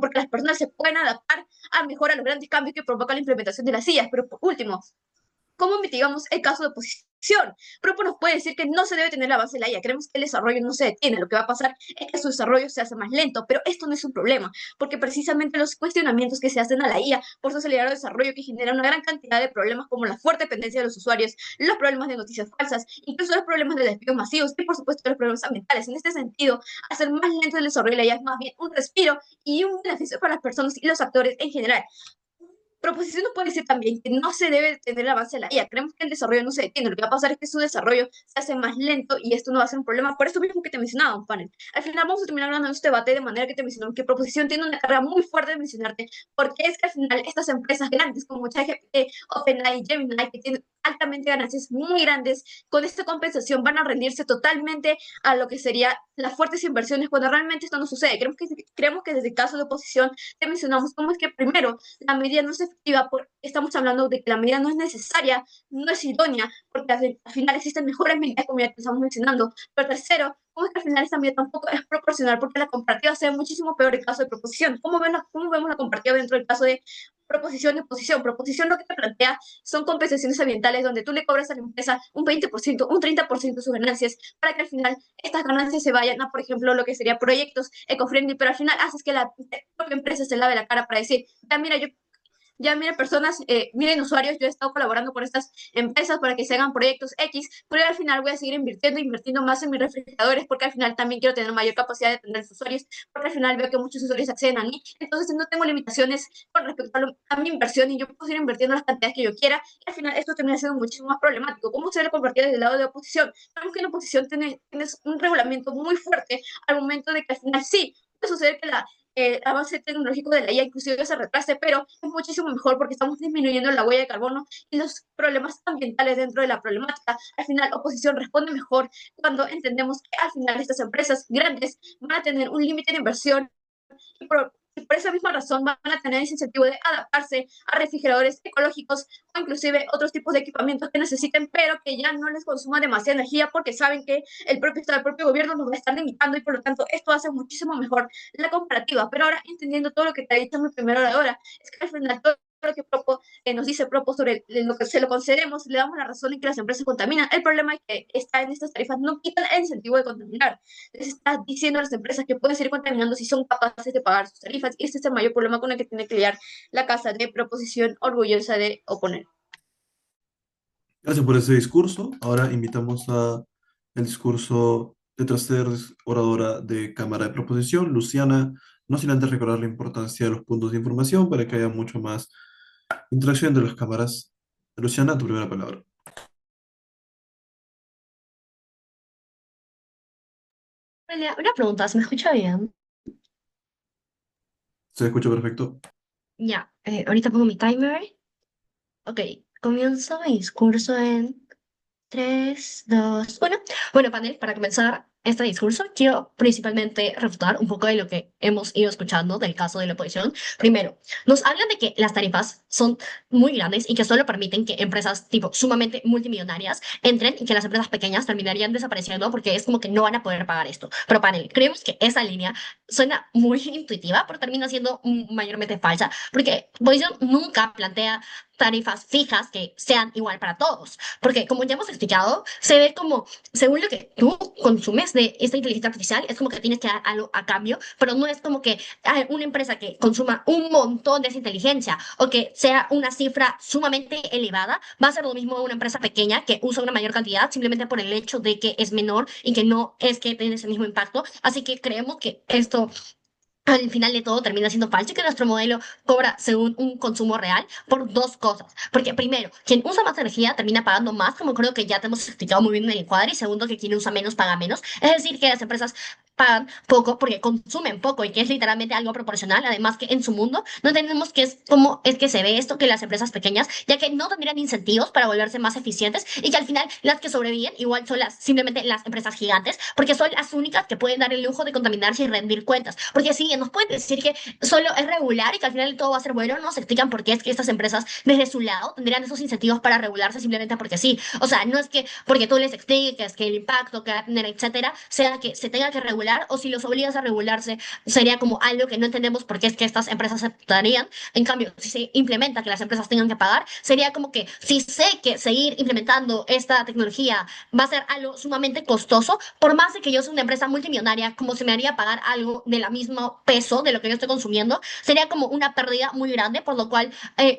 porque las personas se pueden adaptar a mejor a los grandes cambios que provoca la implementación de las sillas. Pero por último, ¿cómo mitigamos el caso de oposición? Propo nos puede decir que no se debe tener el avance de la IA. Creemos que el desarrollo no se detiene. Lo que va a pasar es que su desarrollo se hace más lento, pero esto no es un problema, porque precisamente los cuestionamientos que se hacen a la IA por su acelerado desarrollo que genera una gran cantidad de problemas como la fuerte dependencia de los usuarios, los problemas de noticias falsas, incluso los problemas de despidos masivos y por supuesto los problemas ambientales. En este sentido, hacer más lento el desarrollo de la IA es más bien un respiro y un beneficio para las personas y los actores en general. Proposición no puede decir también que no se debe detener el avance de la IA. Creemos que el desarrollo no se detiene. Lo que va a pasar es que su desarrollo se hace más lento y esto no va a ser un problema. Por eso mismo que te mencionaba, un panel. Al final vamos a terminar hablando de este debate de manera que te mencionamos que proposición tiene una carga muy fuerte de mencionarte, porque es que al final estas empresas grandes como ChatGPT, OpenAI, Gemini, que tienen altamente ganancias muy grandes, con esta compensación van a rendirse totalmente a lo que sería las fuertes inversiones cuando realmente esto no sucede. Creemos que desde el caso de oposición te mencionamos cómo es que primero la medida no es efectiva, estamos hablando de que la medida no es necesaria, no es idónea, porque al final existen mejores medidas como ya te estamos mencionando. Pero tercero, cómo es que al final esta medida tampoco es proporcional, porque la comparativa se ve muchísimo peor en el caso de proposición. ¿Cómo vemos la comparativa dentro del caso de proposición y oposición? Proposición lo que te plantea son compensaciones ambientales donde tú le cobras a la empresa un 20%, un 30% de sus ganancias para que al final estas ganancias se vayan a, por ejemplo, lo que sería proyectos eco-friendly, pero al final haces que la propia empresa se lave la cara para decir, mira, ya miren personas, miren usuarios, yo he estado colaborando con estas empresas para que se hagan proyectos X, pero al final voy a seguir invirtiendo más en mis refrigeradores porque al final también quiero tener mayor capacidad de atender a los usuarios, porque al final veo que muchos usuarios acceden a mí, entonces no tengo limitaciones con respecto a mi inversión y yo puedo seguir invirtiendo las cantidades que yo quiera y al final esto termina siendo muchísimo más problemático. ¿Cómo se le compartir desde el lado de oposición? Sabemos que la oposición tienes un reglamento muy fuerte al momento de que al final sí, puede suceder que el avance tecnológico de la IA inclusive se retrase, pero es muchísimo mejor porque estamos disminuyendo la huella de carbono y los problemas ambientales dentro de la problemática. Al final, oposición responde mejor cuando entendemos que al final estas empresas grandes van a tener un límite de inversión y por esa misma razón van a tener ese incentivo de adaptarse a refrigeradores ecológicos o inclusive otros tipos de equipamientos que necesiten, pero que ya no les consuma demasiada energía porque saben que el propio gobierno nos va a estar limitando y por lo tanto esto hace muchísimo mejor la comparativa. Pero ahora, entendiendo todo lo que te ha dicho en mi primera hora de ahora, es que al final todo lo que nos dice Propo sobre lo que se lo concedemos, le damos la razón en que las empresas contaminan. El problema es que está en estas tarifas no quitan el incentivo de contaminar. Les está diciendo a las empresas que pueden seguir contaminando si son capaces de pagar sus tarifas. Y este es el mayor problema con el que tiene que lidiar la Casa de Proposición orgullosa de oponer. Gracias por ese discurso. Ahora invitamos a el discurso de tercer oradora de Cámara de Proposición, Luciana, no sin antes recordar la importancia de los puntos de información para que haya mucho más interacción entre las cámaras. Luciana, tu primera palabra. Una pregunta, ¿se me escucha bien? Se escucha perfecto. Ya, ahorita pongo mi timer. Ok, comienzo mi discurso en 3, 2, 1. Bueno, panel, para comenzar este discurso, quiero principalmente refutar un poco de lo que hemos ido escuchando del caso de la oposición. Primero, nos hablan de que las tarifas son muy grandes y que solo permiten que empresas tipo sumamente multimillonarias entren y que las empresas pequeñas terminarían desapareciendo porque es como que no van a poder pagar esto. Pero panel, creemos que esa línea suena muy intuitiva, pero termina siendo mayormente falsa porque oposición nunca plantea tarifas fijas que sean igual para todos. Porque como ya hemos explicado, se ve como, según lo que tú consumes de esta inteligencia artificial, es como que tienes que dar algo a cambio, pero no es como que una empresa que consuma un montón de esa inteligencia o que sea una cifra sumamente elevada, va a ser lo mismo una empresa pequeña que usa una mayor cantidad simplemente por el hecho de que es menor y que no es que tiene ese mismo impacto. Así que creemos que esto al final de todo termina siendo falso y que nuestro modelo cobra según un consumo real por dos cosas. Porque primero, quien usa más energía termina pagando más, como creo que ya te hemos explicado muy bien en el encuadre, y segundo, que quien usa menos paga menos. Es decir, que las empresas pagan poco porque consumen poco y que es literalmente algo proporcional. Además que en su mundo no entendemos que es cómo es que se ve esto que las empresas pequeñas, ya que no tendrían incentivos para volverse más eficientes y que al final las que sobreviven igual son simplemente las empresas gigantes, porque son las únicas que pueden dar el lujo de contaminarse y rendir cuentas. Porque sí, nos pueden decir que solo es regular y que al final todo va a ser bueno, no nos explican por qué es que estas empresas desde su lado tendrían esos incentivos para regularse simplemente porque sí. O sea, no es que porque tú les expliques que el impacto que va a tener, etcétera, sea que se tenga que regular o si los obligas a regularse sería como algo que no entendemos por qué es que estas empresas aceptarían. En cambio, si se implementa que las empresas tengan que pagar, sería como que si sé que seguir implementando esta tecnología va a ser algo sumamente costoso, por más de que yo sea una empresa multimillonaria, como se me haría pagar algo de la misma peso de lo que yo estoy consumiendo, sería como una pérdida muy grande, por lo cual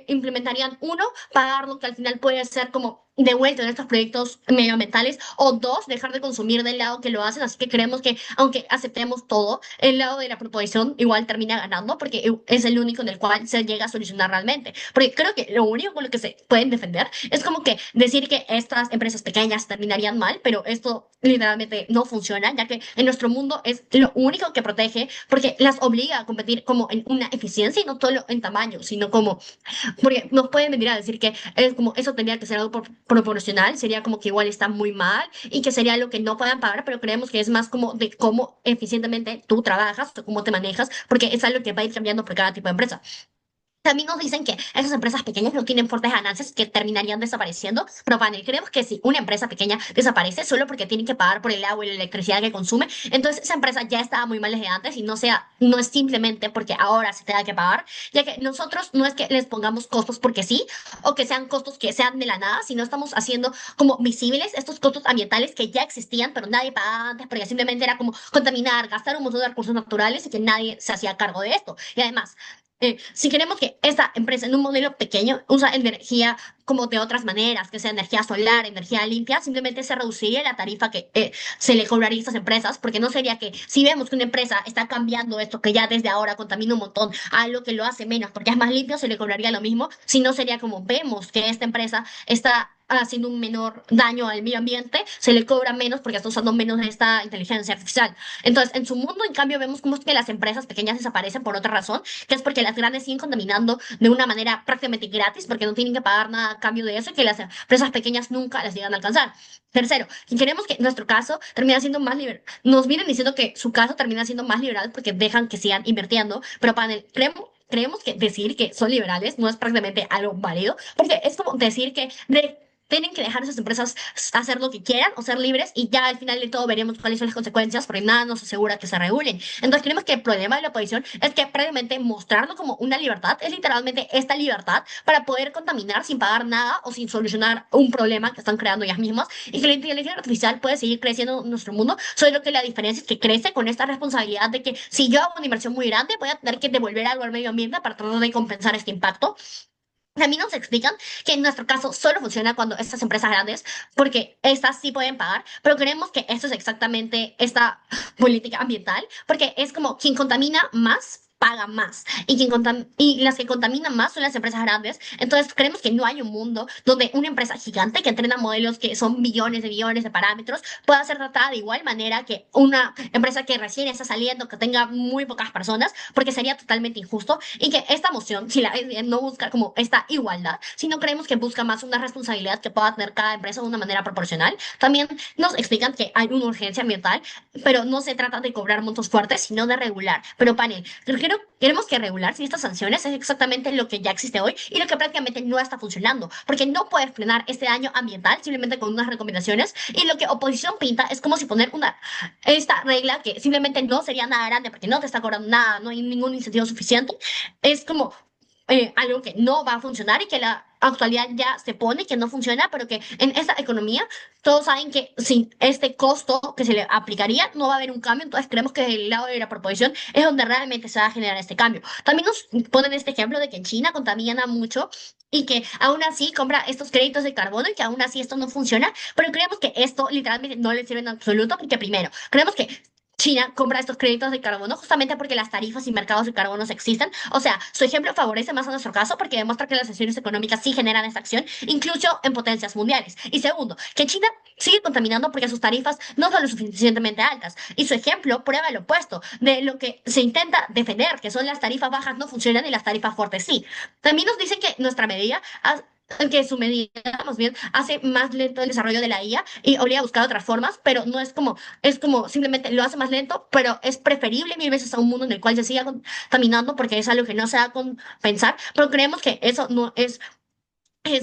implementarían uno, pagar lo que al final puede ser como de vuelta en estos proyectos medioambientales, o dos, dejar de consumir del lado que lo hacen. Así que creemos que, aunque aceptemos todo, el lado de la proposición igual termina ganando porque es el único en el cual se llega a solucionar realmente. Porque creo que lo único con lo que se pueden defender es como que decir que estas empresas pequeñas terminarían mal, pero esto literalmente no funciona, ya que en nuestro mundo es lo único que protege porque las obliga a competir como en una eficiencia y no solo en tamaño, sino como porque nos pueden venir a decir que es como eso tendría que ser algo proporcional, sería como que igual está muy mal y que sería lo que no puedan pagar, pero creemos que es más como de cómo eficientemente tú trabajas o cómo te manejas, porque es algo que va a ir cambiando por cada tipo de empresa. También nos dicen que esas empresas pequeñas no tienen fuertes ganancias que terminarían desapareciendo, pero panel, creemos que si una empresa pequeña desaparece solo porque tienen que pagar por el agua y la electricidad que consume, entonces esa empresa ya estaba muy mal desde antes y no es simplemente porque ahora se tenga que pagar, ya que nosotros no es que les pongamos costos porque sí, o que sean costos que sean de la nada, sino estamos haciendo como visibles estos costos ambientales que ya existían, pero nadie pagaba antes porque simplemente era como contaminar, gastar un montón de recursos naturales y que nadie se hacía cargo de esto. Y además, si queremos que esta empresa en un modelo pequeño usa energía como de otras maneras, que sea energía solar, energía limpia, simplemente se reduciría la tarifa que se le cobraría a estas empresas, porque no sería que si vemos que una empresa está cambiando esto, que ya desde ahora contamina un montón, a algo que lo hace menos, porque es más limpio, se le cobraría lo mismo, sino sería como vemos que esta empresa está haciendo un menor daño al medio ambiente, se le cobra menos porque está usando menos esta inteligencia artificial. Entonces, en su mundo, en cambio, vemos como es que las empresas pequeñas desaparecen por otra razón, que es porque las grandes siguen contaminando de una manera prácticamente gratis, porque no tienen que pagar nada a cambio de eso y que las empresas pequeñas nunca las llegan a alcanzar. Tercero, si queremos que nuestro caso termine siendo más liberal, nos vienen diciendo que su caso termina siendo más liberal porque dejan que sigan invirtiendo, pero panel, creemos que decir que son liberales no es prácticamente algo válido, porque es como decir que tienen que dejar a esas empresas hacer lo que quieran o ser libres y ya al final de todo veremos cuáles son las consecuencias, porque nada nos asegura que se regulen. Entonces creemos que el problema de la oposición es que prácticamente mostrarlo como una libertad es literalmente esta libertad para poder contaminar sin pagar nada o sin solucionar un problema que están creando ellas mismas y que la inteligencia artificial puede seguir creciendo en nuestro mundo, solo que la diferencia es que crece con esta responsabilidad de que si yo hago una inversión muy grande voy a tener que devolver algo al medio ambiente para tratar de compensar este impacto. También nos explican que en nuestro caso solo funciona cuando estas empresas grandes, porque estas sí pueden pagar, pero creemos que esto es exactamente esta política ambiental, porque es como quien contamina más paga más y y las que contaminan más son las empresas grandes. Entonces creemos que no hay un mundo donde una empresa gigante que entrena modelos que son billones de parámetros pueda ser tratada de igual manera que una empresa que recién está saliendo, que tenga muy pocas personas, porque sería totalmente injusto y que esta moción, si la no busca como esta igualdad, sino creemos que busca más una responsabilidad que pueda tener cada empresa de una manera proporcional. También nos explican que hay una urgencia ambiental, pero no se trata de cobrar montos fuertes, sino de regular. Pero panel, queremos que regular si estas sanciones es exactamente lo que ya existe hoy y lo que prácticamente no está funcionando, porque no puedes frenar este daño ambiental simplemente con unas recomendaciones y lo que oposición pinta es como si poner esta regla que simplemente no sería nada grande porque no te está cobrando nada, no hay ningún incentivo suficiente, es como algo que no va a funcionar y que la actualidad ya se pone que no funciona, pero que en esta economía todos saben que sin este costo que se le aplicaría no va a haber un cambio, entonces creemos que el lado de la proposición es donde realmente se va a generar este cambio. También nos ponen este ejemplo de que en China contamina mucho y que aún así compra estos créditos de carbono y que aún así esto no funciona, pero creemos que esto literalmente no le sirve en absoluto porque primero, creemos que China compra estos créditos de carbono justamente porque las tarifas y mercados de carbono existen. O sea, su ejemplo favorece más a nuestro caso porque demuestra que las acciones económicas sí generan esta acción, incluso en potencias mundiales. Y segundo, que China sigue contaminando porque sus tarifas no son lo suficientemente altas. Y su ejemplo prueba lo opuesto de lo que se intenta defender, que son las tarifas bajas no funcionan y las tarifas fuertes sí. También nos dicen que nuestra medida que su medida, más bien, hace más lento el desarrollo de la IA y obliga a buscar otras formas, pero no es como simplemente lo hace más lento, pero es preferible mil veces a un mundo en el cual se siga contaminando porque es algo que no se va a compensar, pero creemos que eso no es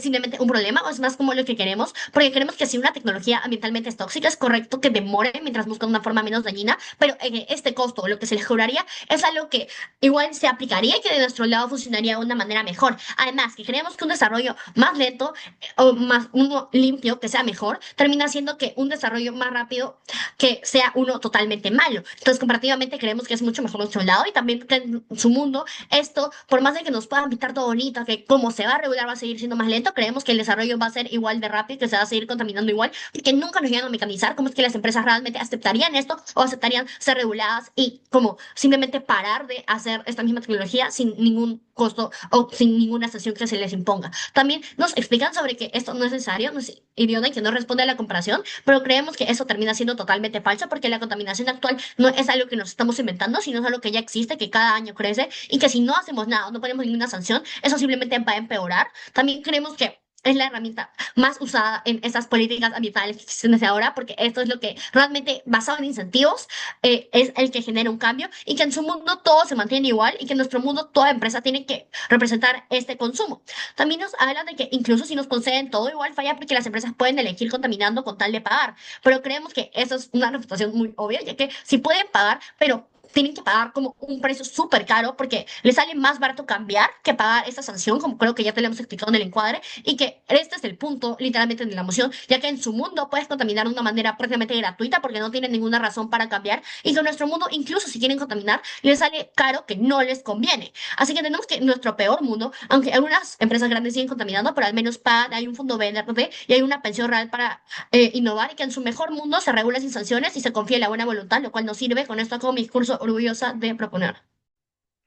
simplemente un problema o es más como lo que queremos, porque queremos que si una tecnología ambientalmente es tóxica, es correcto que demore mientras buscan una forma menos dañina, pero este costo, lo que se le cobraría, es algo que igual se aplicaría y que de nuestro lado funcionaría de una manera mejor. Además, que creemos que un desarrollo más lento o más uno limpio, que sea mejor, termina siendo que un desarrollo más rápido, que sea uno totalmente malo. Entonces, comparativamente, creemos que es mucho mejor nuestro lado y también que en su mundo, esto, por más de que nos puedan pintar todo bonito, que como se va a regular va a seguir siendo más más lento, creemos que el desarrollo va a ser igual de rápido, que se va a seguir contaminando igual, porque nunca nos llegan a mecanizar cómo es que las empresas realmente aceptarían esto o aceptarían ser reguladas y como simplemente parar de hacer esta misma tecnología sin ningún costo o sin ninguna sanción que se les imponga. También nos explican sobre que esto no es necesario, no es idiota y que no responde a la comparación, pero creemos que eso termina siendo totalmente falso porque la contaminación actual no es algo que nos estamos inventando, sino es algo que ya existe, que cada año crece y que si no hacemos nada, no ponemos ninguna sanción, eso simplemente va a empeorar. También creemos que es la herramienta más usada en estas políticas ambientales que existen desde ahora, porque esto es lo que realmente, basado en incentivos, es el que genera un cambio y que en su mundo todo se mantiene igual y que en nuestro mundo toda empresa tiene que representar este consumo. También nos hablan de que incluso si nos conceden todo igual falla porque las empresas pueden elegir contaminando con tal de pagar, pero creemos que eso es una refutación muy obvia, ya que si pueden pagar, pero tienen que pagar como un precio súper caro porque les sale más barato cambiar que pagar esta sanción, como creo que ya te lo hemos explicado en el encuadre, y que este es el punto literalmente de la moción, ya que en su mundo puedes contaminar de una manera prácticamente gratuita porque no tienen ninguna razón para cambiar, y que en nuestro mundo, incluso si quieren contaminar, les sale caro que no les conviene. Así que tenemos que en nuestro peor mundo, aunque algunas empresas grandes siguen contaminando, pero al menos pagan, hay un fondo verde y hay una pensión real para innovar y que en su mejor mundo se regule sin sanciones y se confíe en la buena voluntad, lo cual nos sirve con esto como mi discurso orgullosa de proponer.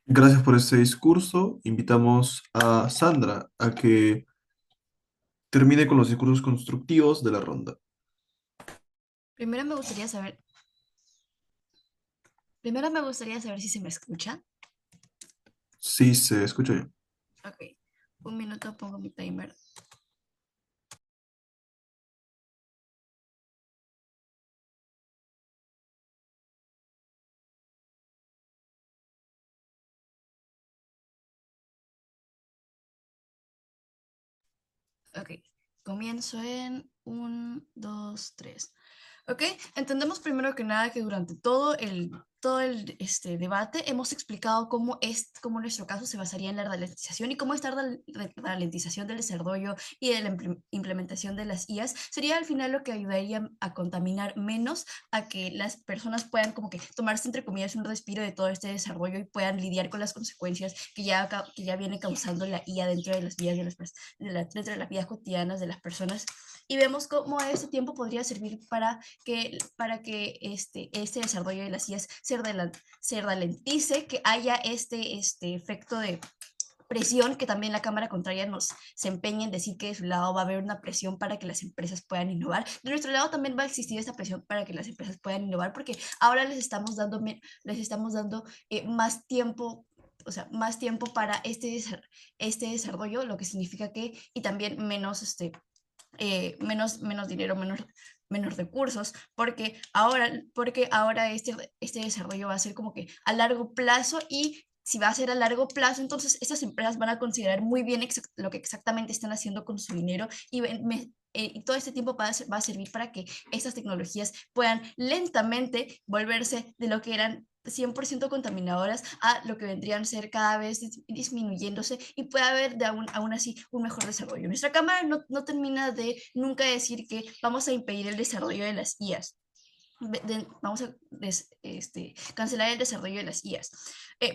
Gracias por este discurso. Invitamos a Sandra a que termine con los discursos constructivos de la ronda. Primero me gustaría saber, si se me escucha. Sí, se escucha bien. Ok, un minuto, pongo mi timer. Ok, comienzo en 1, 2, 3. Ok, entendemos primero que nada que durante todo el debate hemos explicado cómo nuestro caso se basaría en la ralentización y cómo esta ralentización del desarrollo y de la implementación de las IAs sería al final lo que ayudaría a contaminar menos, a que las personas puedan como que tomarse entre comillas un respiro de todo este desarrollo y puedan lidiar con las consecuencias que ya viene causando la IA dentro de las vidas dentro de las vidas cotidianas de las personas. Y vemos cómo este tiempo podría servir para que este desarrollo de las IAs se ralentice, que haya este efecto de presión, que también la Cámara Contraria se empeña en decir que de su lado va a haber una presión para que las empresas puedan innovar. De nuestro lado también va a existir esta presión para que las empresas puedan innovar, porque ahora les estamos dando más tiempo, o sea, más tiempo para este desarrollo, lo que significa que, y también menos dinero, menos recursos, porque ahora este desarrollo va a ser como que a largo plazo, y si va a ser a largo plazo, entonces estas empresas van a considerar muy bien lo que exactamente están haciendo con su dinero, y todo este tiempo va a servir para que estas tecnologías puedan lentamente volverse de lo que eran 100% contaminadoras a lo que vendrían a ser cada vez disminuyéndose, y puede haber aún así un mejor desarrollo. Nuestra Cámara no termina de nunca decir que vamos a impedir el desarrollo de las IAs. Vamos a cancelar el desarrollo de las IAs.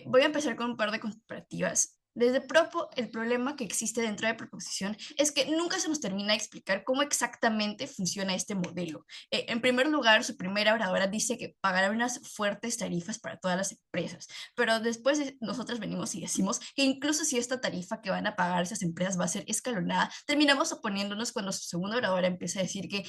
Voy a empezar con un par de comparativas. Desde el problema que existe dentro de proposición es que nunca se nos termina de explicar cómo exactamente funciona este modelo. En primer lugar, su primera oradora dice que pagará unas fuertes tarifas para todas las empresas, pero después nosotros venimos y decimos que incluso si esta tarifa que van a pagar esas empresas va a ser escalonada, terminamos oponiéndonos cuando su segunda oradora empieza a decir que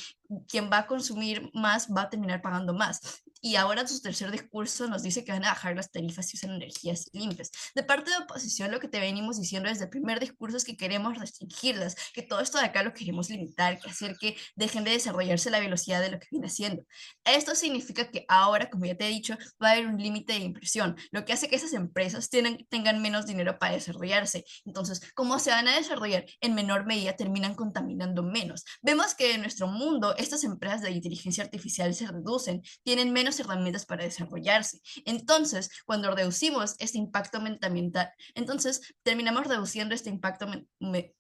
quien va a consumir más va a terminar pagando más. Y ahora su tercer discurso nos dice que van a bajar las tarifas si usan energías limpias. De parte de oposición, lo que te venimos diciendo desde el primer discurso es que queremos restringirlas, que todo esto de acá lo queremos limitar, que hacer que dejen de desarrollarse la velocidad de lo que viene haciendo. Esto significa que ahora, como ya te he dicho, va a haber un límite de inversión, lo que hace que esas empresas tengan menos dinero para desarrollarse. Entonces, como se van a desarrollar en menor medida, terminan contaminando menos. Vemos que en nuestro mundo estas empresas de inteligencia artificial se reducen, tienen menos menos herramientas para desarrollarse. Entonces, cuando reducimos este impacto medioambiental, entonces terminamos reduciendo este impacto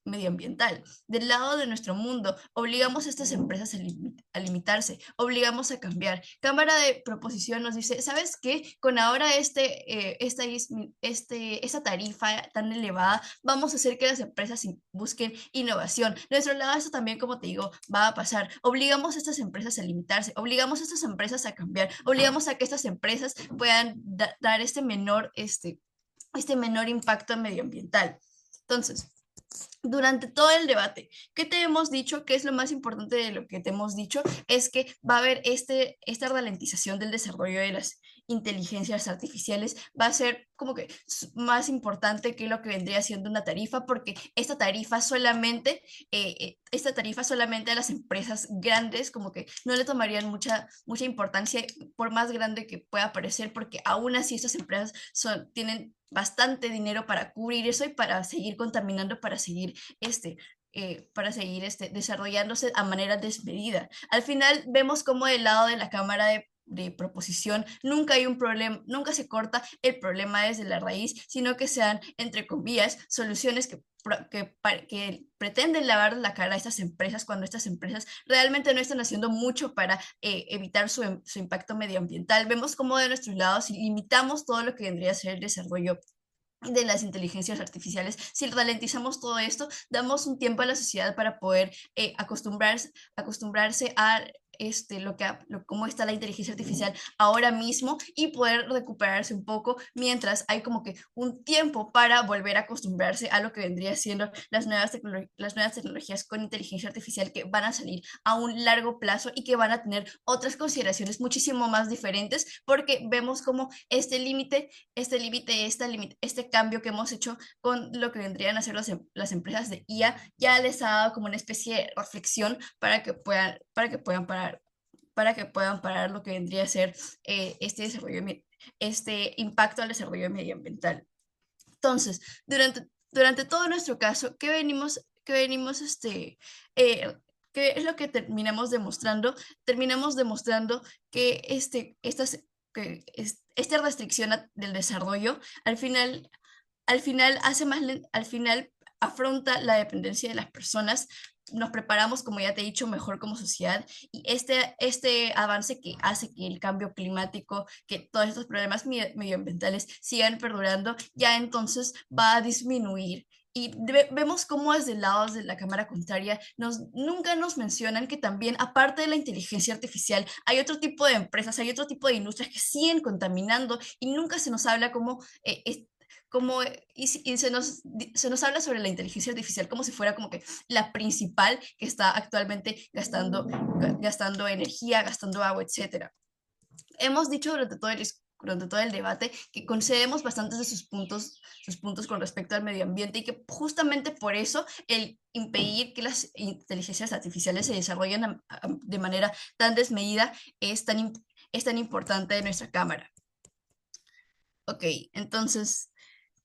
medioambiental. Del lado de nuestro mundo, obligamos a estas empresas a limitarse, obligamos a cambiar. Cámara de Proposición nos dice, ¿sabes qué? Con ahora esta tarifa tan elevada, vamos a hacer que las empresas busquen innovación. Nuestro lado, eso también, como te digo, va a pasar. Obligamos a estas empresas a limitarse, obligamos a estas empresas a cambiar, obligamos a que estas empresas puedan dar este menor impacto medioambiental. Entonces, durante todo el debate, ¿qué te hemos dicho? ¿Qué es lo más importante de lo que te hemos dicho? Es que va a haber esta ralentización del desarrollo de las inteligencias artificiales, va a ser como que más importante que lo que vendría siendo una tarifa, porque esta tarifa solamente a las empresas grandes como que no le tomarían mucha importancia, por más grande que pueda parecer, porque aún así estas empresas tienen bastante dinero para cubrir eso y para seguir contaminando, para seguir desarrollándose a manera desmedida. Al final vemos como del lado de la Cámara de Proposición nunca hay un problema, nunca se corta el problema desde la raíz, sino que sean, entre comillas, soluciones que pretenden lavar la cara a estas empresas cuando estas empresas realmente no están haciendo mucho para evitar su impacto medioambiental. Vemos cómo de nuestros lados limitamos todo lo que vendría a ser el desarrollo de las inteligencias artificiales. Si ralentizamos todo esto, damos un tiempo a la sociedad para poder acostumbrarse a cómo está la inteligencia artificial ahora mismo y poder recuperarse un poco mientras hay como que un tiempo para volver a acostumbrarse a lo que vendría siendo las nuevas tecnologías con inteligencia artificial que van a salir a un largo plazo y que van a tener otras consideraciones muchísimo más diferentes, porque vemos como este cambio que hemos hecho con lo que vendrían a ser las empresas de IA ya les ha dado como una especie de reflexión para que puedan parar lo que vendría a ser este impacto al desarrollo medioambiental. Entonces, durante todo nuestro caso, ¿qué es lo que terminamos demostrando? Terminamos demostrando que esta restricción del desarrollo al final afronta la dependencia de las personas. Nos preparamos, como ya te he dicho, mejor como sociedad, y este avance que hace que el cambio climático, que todos estos problemas medioambientales sigan perdurando, ya entonces va a disminuir. Y vemos cómo desde lados de la cámara contraria nunca nos mencionan que también, aparte de la inteligencia artificial, hay otro tipo de empresas, hay otro tipo de industrias que siguen contaminando, y nunca se nos habla se nos habla sobre la inteligencia artificial como si fuera como que la principal que está actualmente gastando energía, gastando agua, etcétera. Hemos dicho durante todo el debate que concedemos bastantes de sus puntos con respecto al medio ambiente, y que justamente por eso el impedir que las inteligencias artificiales se desarrollen de manera tan desmedida es tan importante de nuestra Cámara. Ok, entonces,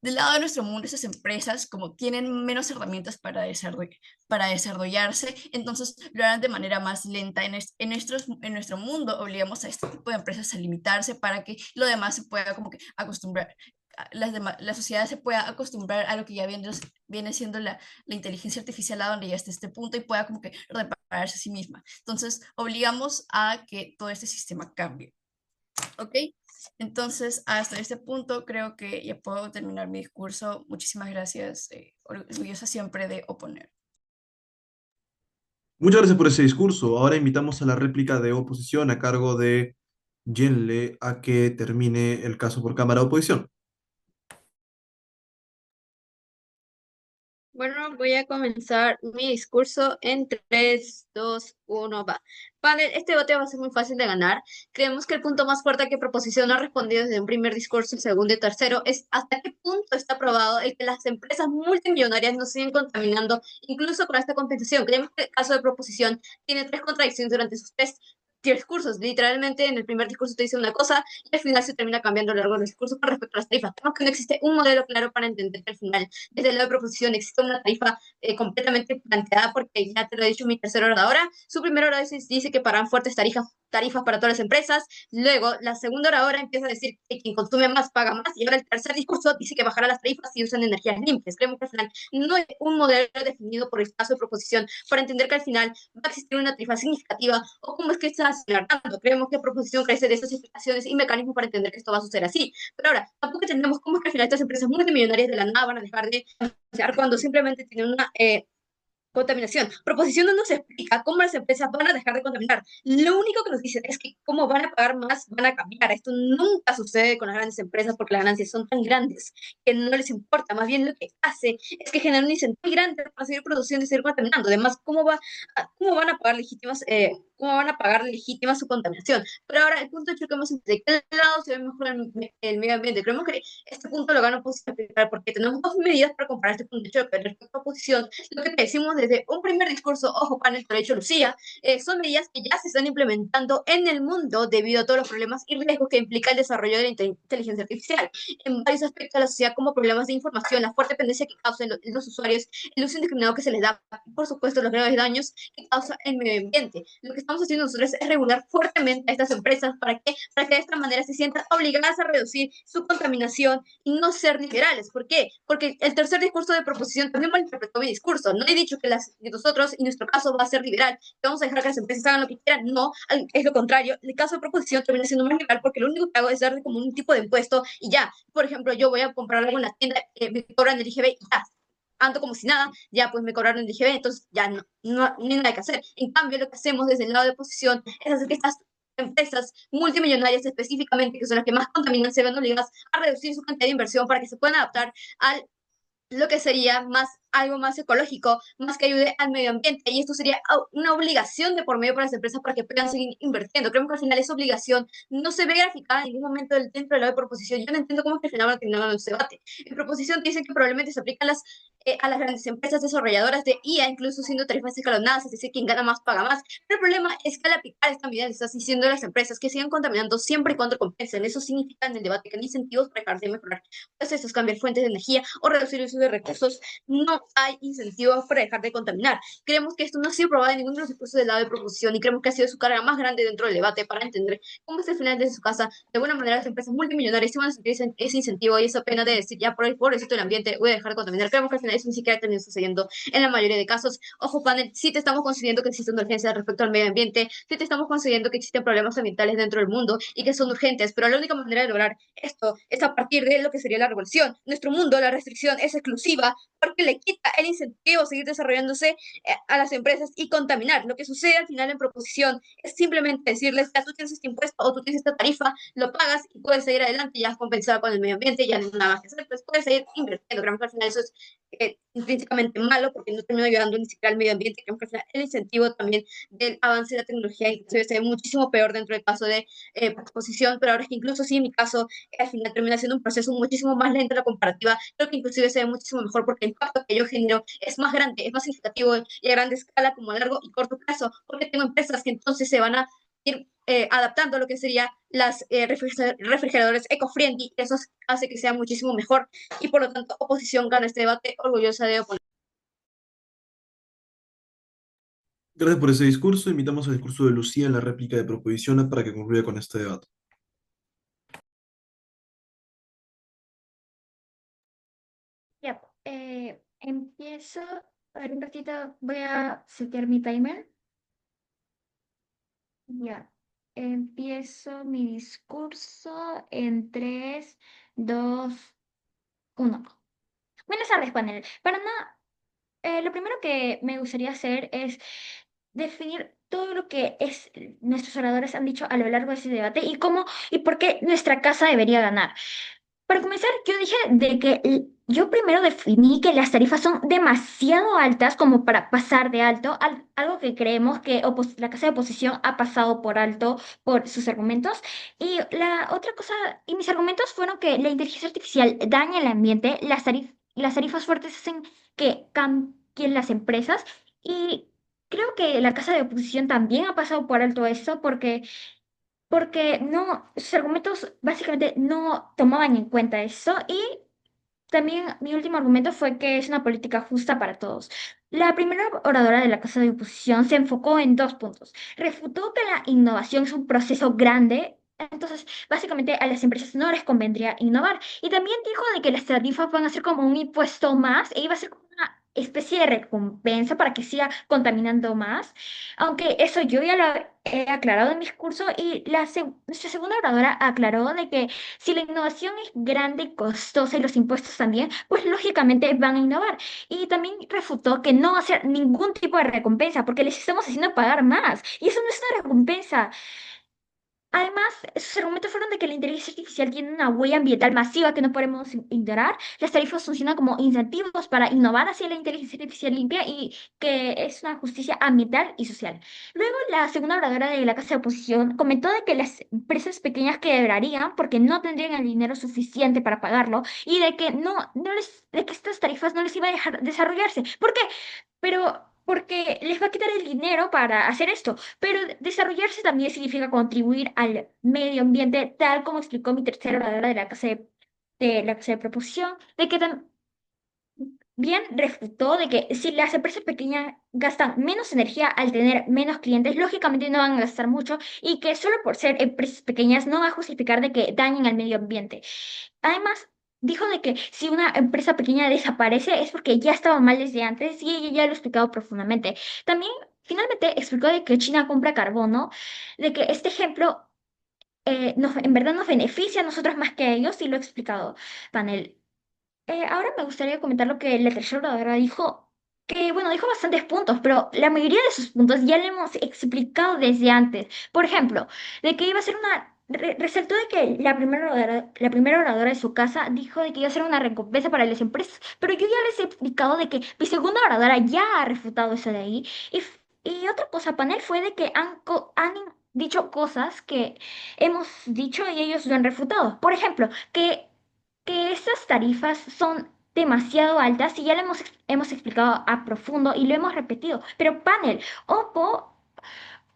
del lado de nuestro mundo, esas empresas, como tienen menos herramientas para desarrollarse, entonces lo harán de manera más lenta. En nuestro mundo obligamos a este tipo de empresas a limitarse para que lo demás se pueda como que acostumbrar, la sociedad se pueda acostumbrar a lo que ya viene siendo la inteligencia artificial, a donde ya está este punto, y pueda como que repararse a sí misma. Entonces obligamos a que todo este sistema cambie. ¿Ok? Entonces, hasta este punto creo que ya puedo terminar mi discurso. Muchísimas gracias. Orgullosa siempre de oponer. Muchas gracias por ese discurso. Ahora invitamos a la réplica de oposición a cargo de Yenle a que termine el caso por cámara de oposición. Bueno, voy a comenzar mi discurso en 3, 2, 1, va. Panel, este debate va a ser muy fácil de ganar. Creemos que el punto más fuerte que Proposición no ha respondido desde un primer discurso, segundo y tercero es hasta qué punto está probado el que las empresas multimillonarias nos siguen contaminando, incluso con esta compensación. Creemos que el caso de Proposición tiene 3 contradicciones durante sus 3 discursos. Literalmente, en el primer discurso te dice una cosa y al final se termina cambiando a lo largo del discurso con respecto a las tarifas. Creemos que no existe un modelo claro para entender que al final, desde el lado de Proposición, existe una tarifa completamente planteada, porque ya te lo he dicho en mi tercera oradora. Su primera hora dice que pagarán fuertes tarifas tarifas para todas las empresas. Luego, la segunda oradora empieza a decir que quien consume más paga más. Y ahora el tercer discurso dice que bajará las tarifas si usan energías limpias. Creemos que al final no hay un modelo definido por el caso de proposición para entender que al final va a existir una tarifa significativa o cómo es que está acelerando. Creemos que proposición carece de esas explicaciones y mecanismos para entender que esto va a suceder así. Pero ahora, tampoco entendemos cómo es que al final estas empresas multimillonarias de la nada van a dejar de financiar cuando simplemente tienen una contaminación. Proposición no nos explica cómo las empresas van a dejar de contaminar. Lo único que nos dicen es que cómo van a pagar más, van a cambiar. Esto nunca sucede con las grandes empresas porque las ganancias son tan grandes que no les importa. Más bien lo que hace es que genera un incentivo muy grande para seguir produciendo y seguir contaminando. Además, cómo van a pagar cómo van a pagar legítima su contaminación? Pero ahora el punto de hecho que hemos de qué lado se ve mejor el medio ambiente. Creemos que este punto lo gana posición porque tenemos dos medidas para comparar este punto de choque. Respecto a oposición, lo que te decimos desde un primer discurso, ojo panel, que lo ha hecho Lucía, son medidas que ya se están implementando en el mundo debido a todos los problemas y riesgos que implica el desarrollo de la inteligencia artificial en varios aspectos de la sociedad, como problemas de información, la fuerte dependencia que causa en los usuarios, el uso indiscriminado que se les da, por supuesto, los graves daños que causa el medio ambiente. Lo que estamos haciendo nosotros es regular fuertemente a estas empresas para que de esta manera se sientan obligadas a reducir su contaminación y no ser liberales. ¿Por qué? Porque el tercer discurso de proposición también malinterpretó mi discurso. No he dicho que nosotros, y nuestro caso va a ser liberal, que vamos a dejar que las empresas hagan lo que quieran. No, es lo contrario. El caso de proposición termina siendo más liberal porque lo único que hago es darle como un tipo de impuesto y ya. Por ejemplo, yo voy a comprar algo en la tienda, me cobran el IGB y ya. Ando como si nada, ya pues me cobraron el IGB, entonces ya no hay nada que hacer. En cambio, lo que hacemos desde el lado de oposición es hacer que estas empresas multimillonarias específicamente, que son las que más contaminan, se ven obligadas a reducir su cantidad de inversión para que se puedan adaptar al lo que sería algo más ecológico, más que ayude al medio ambiente. Y esto sería una obligación de por medio para las empresas para que puedan seguir invirtiendo. Creemos que al final esa obligación no se ve graficada en ningún momento dentro de la proposición. Yo no entiendo cómo es que al final van a terminar en este debate. En proposición dicen que probablemente se aplica a las grandes empresas desarrolladoras de IA, incluso siendo tarifas escalonadas, es decir, quien gana más paga más. Pero el problema es que al aplicar esta medida le estás diciendo a las empresas que sigan contaminando siempre y cuando compensen. Eso significa en el debate que no hay incentivos para dejar de mejorar procesos, cambiar fuentes de energía o reducir el uso de recursos. No hay incentivos para dejar de contaminar. Creemos que esto no ha sido probado en ninguno de los discursos del lado de proposición y creemos que ha sido su carga más grande dentro del debate para entender cómo es el final de su casa. De alguna manera, las empresas multimillonarias van a sentir ese incentivo y esa pena de decir, ya por el pobrecito del ambiente, voy a dejar de contaminar. Creemos que al final eso ni siquiera termina sucediendo en la mayoría de casos. Ojo, panel, sí te estamos concediendo que existen urgencias respecto al medio ambiente, sí te estamos concediendo que existen problemas ambientales dentro del mundo y que son urgentes, pero la única manera de lograr esto es a partir de lo que sería la revolución. Nuestro mundo, la restricción es exclusiva porque le quita el incentivo a seguir desarrollándose a las empresas y contaminar. Lo que sucede al final en proposición es simplemente decirles, ya tú tienes este impuesto o tú tienes esta tarifa, lo pagas y puedes seguir adelante, ya has compensado con el medio ambiente, ya no hay nada más que hacer, pues puedes seguir invirtiendo. Creo que al final eso es intrínsecamente malo porque no termina ayudando ni siquiera al medio ambiente. Creo que al final el incentivo también del avance de la tecnología inclusive se ve muchísimo peor dentro del caso de proposición, pero ahora es que incluso sí en mi caso al final termina siendo un proceso muchísimo más lento la comparativa. Creo que inclusive se ve muchísimo mejor porque el impacto que yo genero es más grande, es más significativo y a grande escala como a largo y corto plazo, porque tengo empresas que entonces se van a ir adaptando a lo que serían las refrigeradores eco-friendly. Eso hace que sea muchísimo mejor y por lo tanto oposición gana este debate, orgullosa de oponer. Gracias por ese discurso. Invitamos al discurso de Lucía en la réplica de proposición para que concluya con este debate. Ya, empiezo. A ver, un ratito voy a setear mi timer. Ya, empiezo mi discurso en 3, 2, 1. Buenas tardes, panel. Para nada, lo primero que me gustaría hacer es definir todo lo que nuestros oradores han dicho a lo largo de este debate y cómo y por qué nuestra casa debería ganar. Para comenzar, yo dije de que yo primero definí que las tarifas son demasiado altas como para pasar de alto, algo que creemos que la Casa de Oposición ha pasado por alto por sus argumentos. Y la otra cosa, y mis argumentos fueron que la inteligencia artificial daña el ambiente, las tarifas fuertes hacen que cambien las empresas y creo que la Casa de Oposición también ha pasado por alto esto porque no, sus argumentos básicamente no tomaban en cuenta eso y también mi último argumento fue que es una política justa para todos. La primera oradora de la Casa de Oposición se enfocó en dos puntos. Refutó que la innovación es un proceso grande. Entonces, básicamente a las empresas no les convendría innovar. Y también dijo de que las tarifas van a ser como un impuesto más e iba a ser como una especie de recompensa para que siga contaminando más. Aunque eso yo ya lo he aclarado en mi discurso y nuestra segunda oradora aclaró de que si la innovación es grande y costosa y los impuestos también, pues lógicamente van a innovar. Y también refutó que no va a hacer ningún tipo de recompensa porque les estamos haciendo pagar más. Y eso no es una recompensa. Además, sus argumentos fueron de que la inteligencia artificial tiene una huella ambiental masiva que no podemos ignorar. Las tarifas funcionan como incentivos para innovar hacia la inteligencia artificial limpia y que es una justicia ambiental y social. Luego, la segunda oradora de la Casa de Oposición comentó de que las empresas pequeñas quebrarían porque no tendrían el dinero suficiente para pagarlo y de que de que estas tarifas no les iba a dejar desarrollarse. ¿Por qué? Pero porque les va a quitar el dinero para hacer esto. Pero desarrollarse también significa contribuir al medio ambiente, tal como explicó mi tercera oradora de la Casa de Proposición, de que también refutó de que si las empresas pequeñas gastan menos energía al tener menos clientes, lógicamente no van a gastar mucho y que solo por ser empresas pequeñas no va a justificar de que dañen al medio ambiente. Además, dijo de que si una empresa pequeña desaparece es porque ya estaba mal desde antes y ella ya lo ha explicado profundamente. También, finalmente, explicó de que China compra carbono, de que este ejemplo en verdad nos beneficia a nosotros más que a ellos y lo he explicado, panel. Ahora me gustaría comentar lo que la tercera oradora dijo, que bueno, dijo bastantes puntos, pero la mayoría de sus puntos ya le hemos explicado desde antes. Por ejemplo, de que iba a ser resaltó de que la primera oradora de su casa dijo de que iba a ser una recompensa para las empresas, pero yo ya les he explicado de que mi segunda oradora ya ha refutado eso de ahí. Y otra cosa, panel, fue de que han dicho cosas que hemos dicho y ellos lo han refutado. Por ejemplo, que estas tarifas son demasiado altas y ya lo hemos explicado a profundo y lo hemos repetido. Pero panel, Oppo,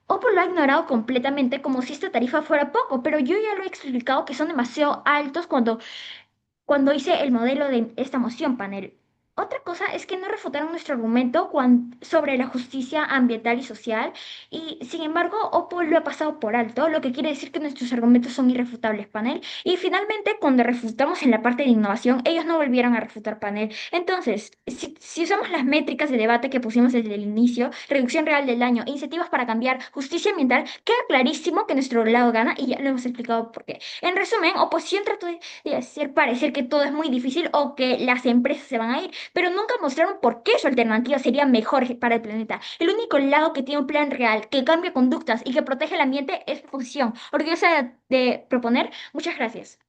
Oppo lo ha ignorado completamente como si esta tarifa fuera poco, pero yo ya lo he explicado que son demasiado altos cuando hice el modelo de esta moción, panel. Otra cosa es que no refutaron nuestro argumento sobre la justicia ambiental y social, y sin embargo, Oppo lo ha pasado por alto, lo que quiere decir que nuestros argumentos son irrefutables, panel. Y finalmente, cuando refutamos en la parte de innovación, ellos no volvieron a refutar, panel. Entonces, si usamos las métricas de debate que pusimos desde el inicio, reducción real del daño, incentivos para cambiar, justicia ambiental, queda clarísimo que nuestro lado gana y ya lo hemos explicado por qué. En resumen, oposición trató de hacer parecer que todo es muy difícil o que las empresas se van a ir, pero nunca mostraron por qué su alternativa sería mejor para el planeta. El único lado que tiene un plan real, que cambia conductas y que protege el ambiente es la oposición. Orgullosa de proponer. Muchas gracias.